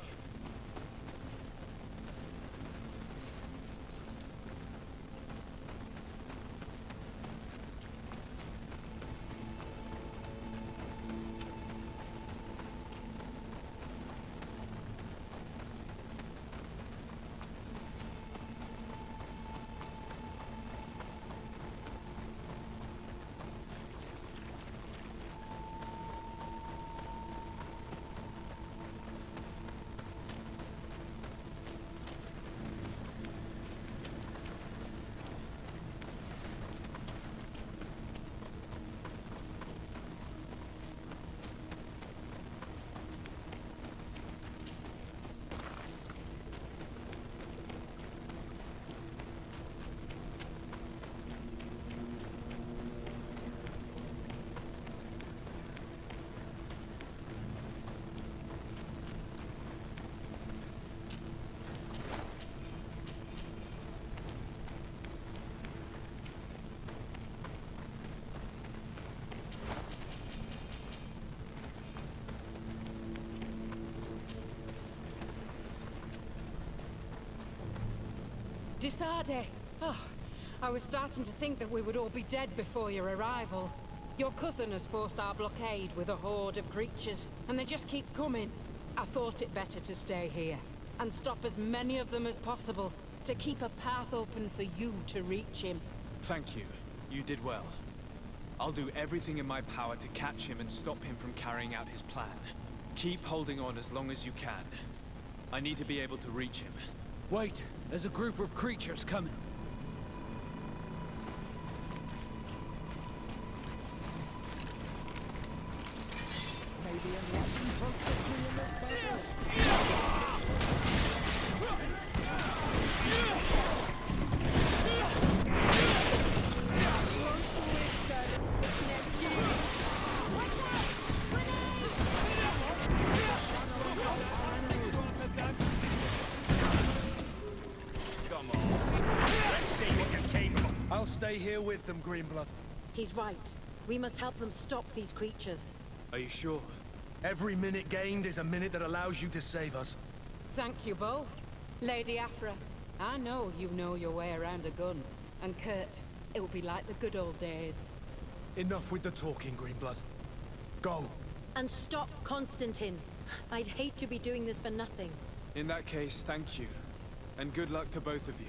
Desade! Oh, I was starting to think that we would all be dead before your arrival. Your cousin has forced our blockade with a horde of creatures, and they just keep coming. I thought it better to stay here, and stop as many of them as possible, to keep a path open for you to reach him. Thank you. You did well. I'll do everything in my power to catch him and stop him from carrying out his plan. Keep holding on as long as you can. I need to be able to reach him. Wait, there's a group of creatures coming. Maybe enlightened folks with me in this battle. Come on. Let's see what you're capable. I'll stay here with them, Greenblood. He's right. We must help them stop these creatures. Are you sure? Every minute gained is a minute that allows you to save us. Thank you both. Lady Afra, I know you know your way around a gun. And Kurt, it will be like the good old days. Enough with the talking, Greenblood. Go. And stop Constantine. I'd hate to be doing this for nothing. In that case, thank you. And good luck to both of you.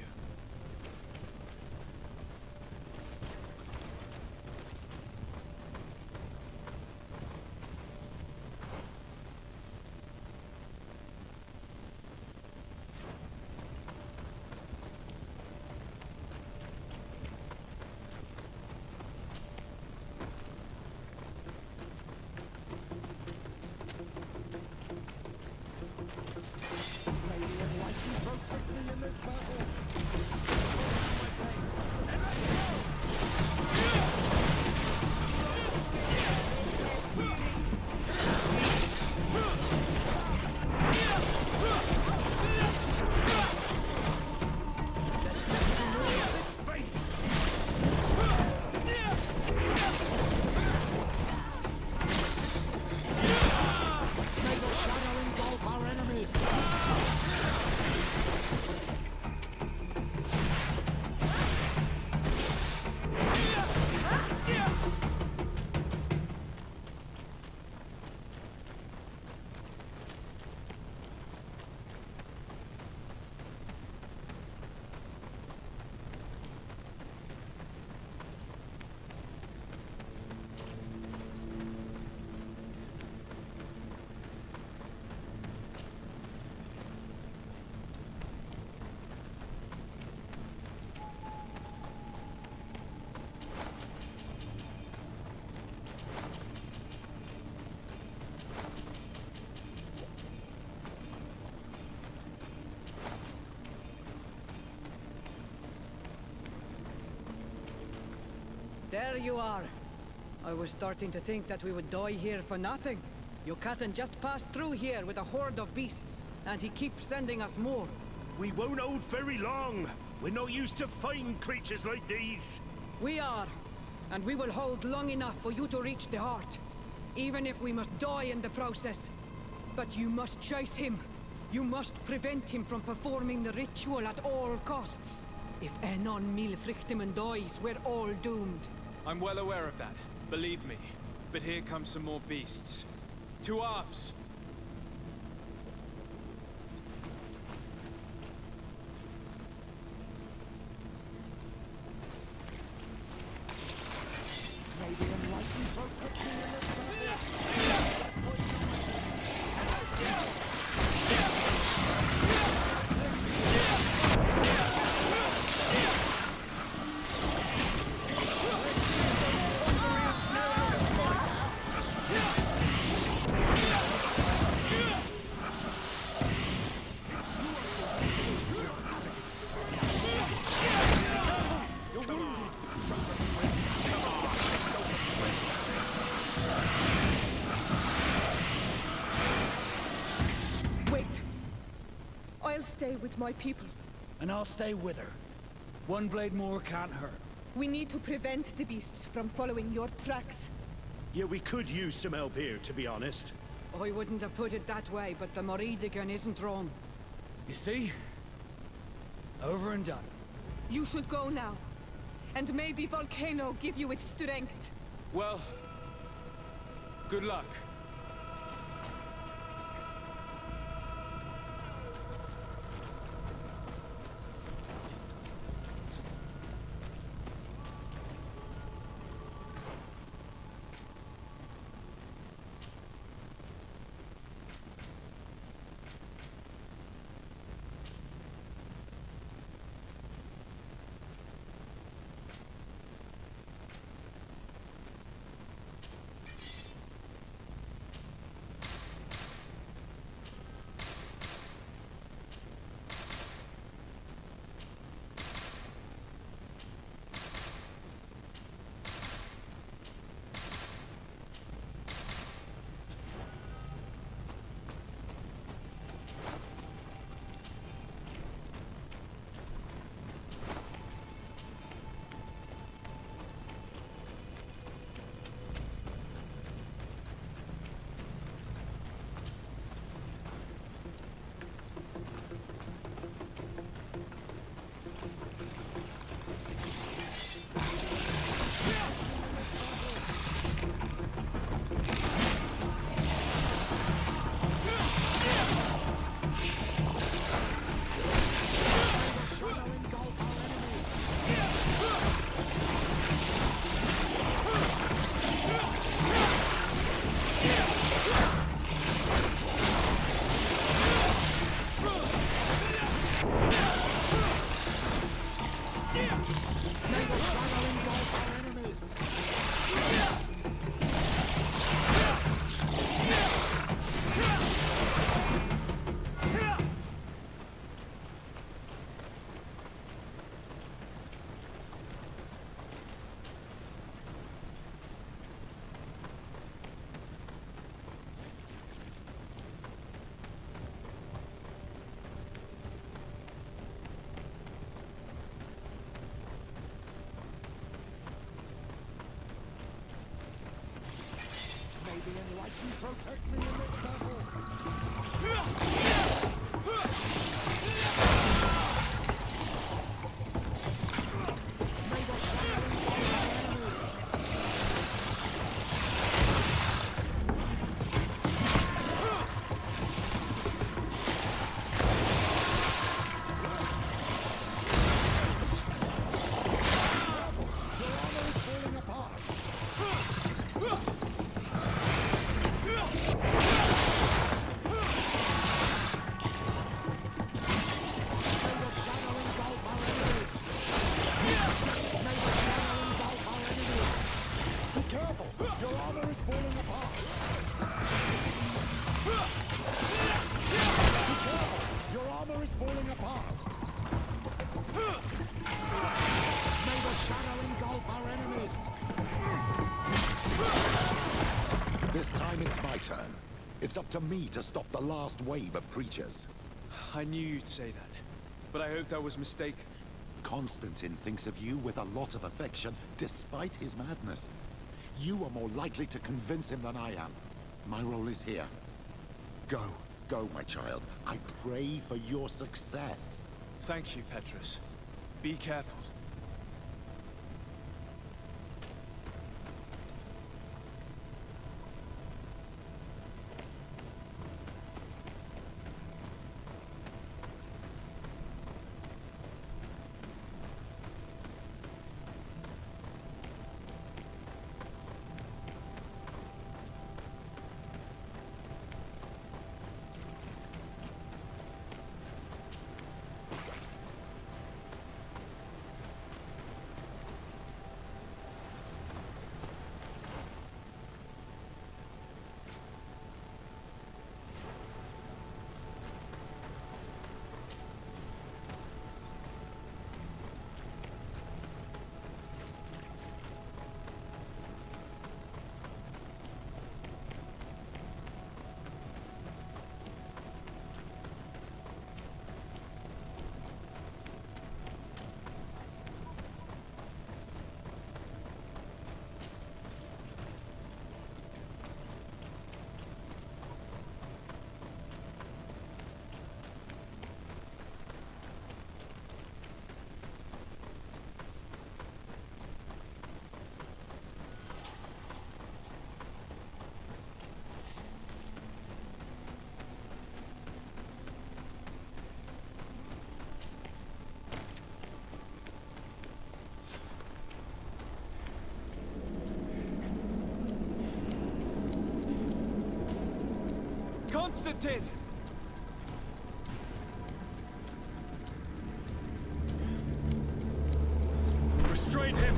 There you are. I was starting to think that we would die here for nothing. Your cousin just passed through here with a horde of beasts, and he keeps sending us more. We won't hold very long. We're not used to fighting creatures like these. We are, and we will hold long enough for you to reach the heart, even if we must die in the process. But you must chase him. You must prevent him from performing the ritual at all costs. If Enon Milfrichtimen dies, we're all doomed. I'm well aware of that, believe me. But here come some more beasts. To arms! Maybe enlightened folks with me in this battle. I'll stay with my people. And I'll stay with her. One blade more can't hurt. We need to prevent the beasts from following your tracks. Yeah, we could use some help here, to be honest. I wouldn't have put it that way, but the Moridigan isn't wrong. You see? Over and done. You should go now. And may the volcano give you its strength. Well, good luck. The enlightened protect me in this battle. May the shadow engulf our enemies. Your armor is falling apart. Your armor is falling apart. Be careful! Your armor is falling apart. May the shadow engulf our enemies. This time it's my turn. It's up to me to stop the last wave of creatures. I knew you'd say that, but I hoped I was mistaken. Constantine thinks of you with a lot of affection, despite his madness. You are more likely to convince him than I am. My role is here. Go, my child. I pray for your success. Thank you, Petrus. Be careful. Constantine! Restrain him!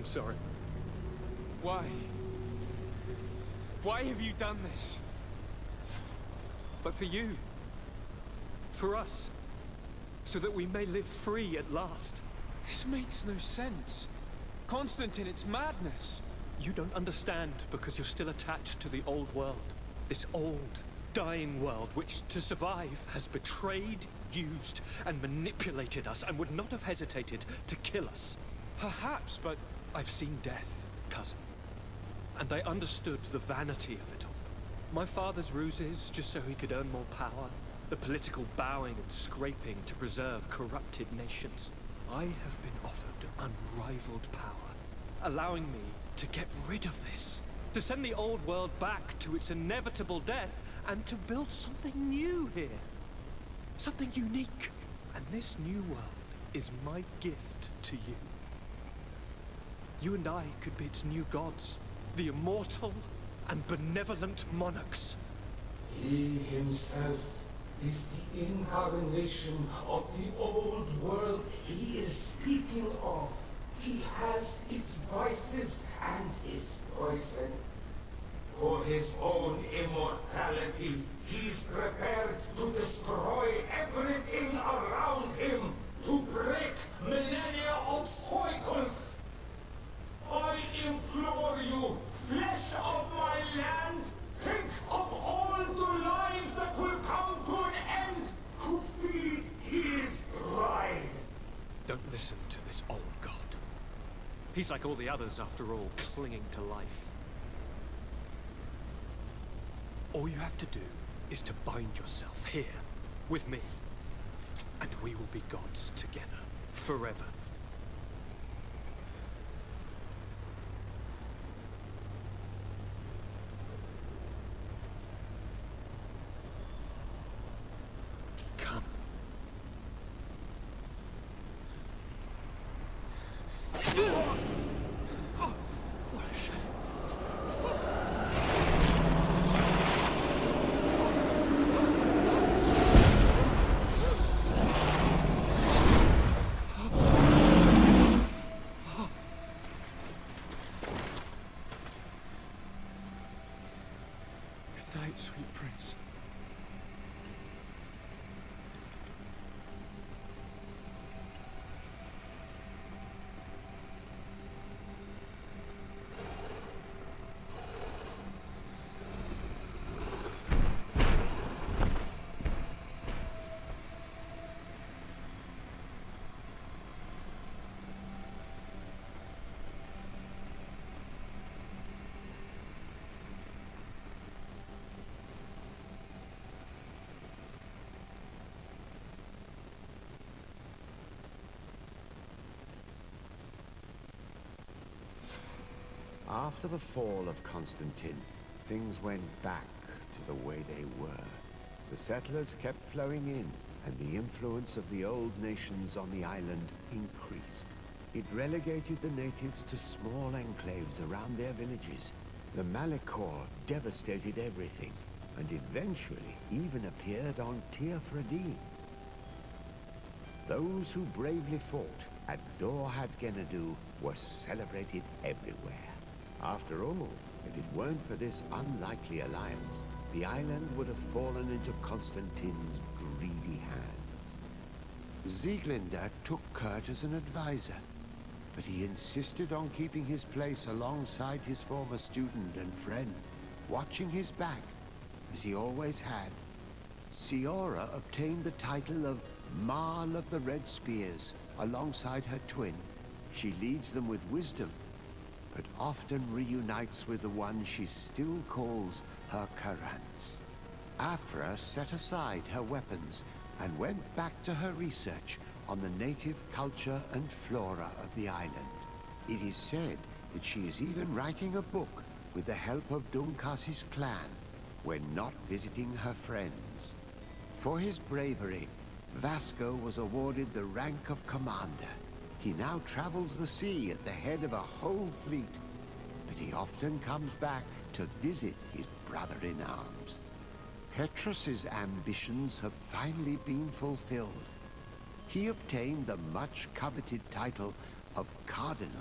sorry. Why? Why have you done this? But for you. For us. So that we may live free at last. This makes no sense. Constantine, it's madness. You don't understand because you're still attached to the old world. This old, dying world which, to survive, has betrayed, used, and manipulated us and would not have hesitated to kill us. Perhaps, but I've seen death, cousin. And I understood the vanity of it all. My father's ruses just so he could earn more power. The political bowing and scraping to preserve corrupted nations. I have been offered unrivaled power, allowing me to get rid of this. To send the old world back to its inevitable death and to build something new here. Something unique. And this new world is my gift to you. You and I could be its new gods, the immortal and benevolent monarchs. He himself is the incarnation of the old world he is speaking of. He has its vices and its poison. For his own immortality, he's prepared to destroy everything around him, to break millennia of cycles. I implore you, flesh of my land, think of all the lives that will come to an end to feed his bride. Don't listen to this old god. He's like all the others, after all, clinging to life. All you have to do is to bind yourself here, with me, and we will be gods together, forever. Come. Oh, what a shame. Good night, sweet prince. After the fall of Constantine, things went back to the way they were. The settlers kept flowing in, and the influence of the old nations on the island increased. It relegated the natives to small enclaves around their villages. The Malicor devastated everything, and eventually even appeared on Tir Fradin. Those who bravely fought at Dor had Genadu were celebrated everywhere. After all, if it weren't for this unlikely alliance, the island would have fallen into Constantine's greedy hands. Sieglinde took Kurt as an advisor, but he insisted on keeping his place alongside his former student and friend, watching his back, as he always had. Siora obtained the title of Marl of the Red Spears alongside her twin. She leads them with wisdom, but often reunites with the one she still calls her Karants. Afra set aside her weapons and went back to her research on the native culture and flora of the island. It is said that she is even writing a book with the help of Dunkas's clan when not visiting her friends. For his bravery, Vasco was awarded the rank of commander. He now travels the sea at the head of a whole fleet, but he often comes back to visit his brother-in-arms. Petrus's ambitions have finally been fulfilled. He obtained the much-coveted title of Cardinal,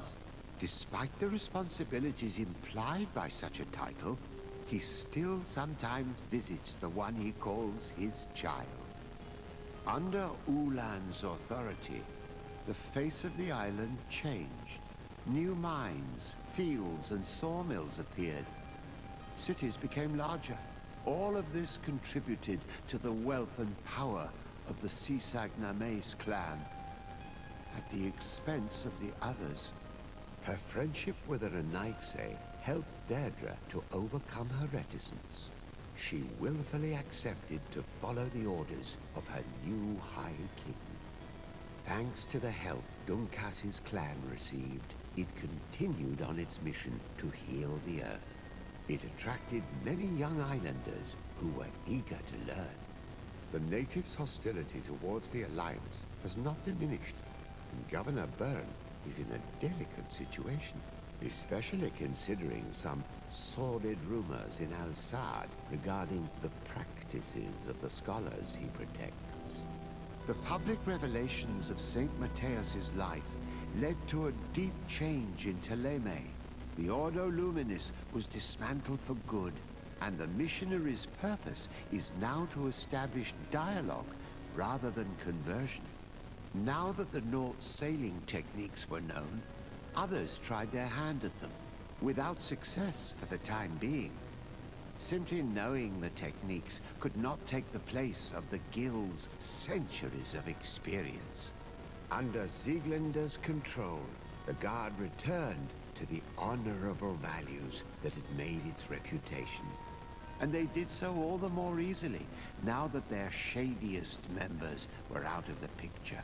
Despite the responsibilities implied by such a title, he still sometimes visits the one he calls his child. Under Ulan's authority, the face of the island changed. New mines, fields, and sawmills appeared. Cities became larger. All of this contributed to the wealth and power of the SIGAM-NOS clan, at the expense of the others. Her friendship with the Renaigse helped Deirdre to overcome her reticence. She willfully accepted to follow the orders of her new High King. Thanks to the help Dunkas's clan received, it continued on its mission to heal the Earth. It attracted many young islanders who were eager to learn. The natives' hostility towards the Alliance has not diminished, and Governor Byrne is in a delicate situation, especially considering some sordid rumors in Al-Sad regarding the practices of the scholars he protects. The public revelations of St. Matthias's life led to a deep change in Teleme. The Ordo Luminis was dismantled for good, and the missionaries' purpose is now to establish dialogue rather than conversion. Now that the Norse sailing techniques were known, others tried their hand at them, without success for the time being. Simply knowing the techniques could not take the place of the Guild's centuries of experience. Under Sieglinder's control, the Guard returned to the honorable values that had made its reputation. And they did so all the more easily, now that their shadiest members were out of the picture.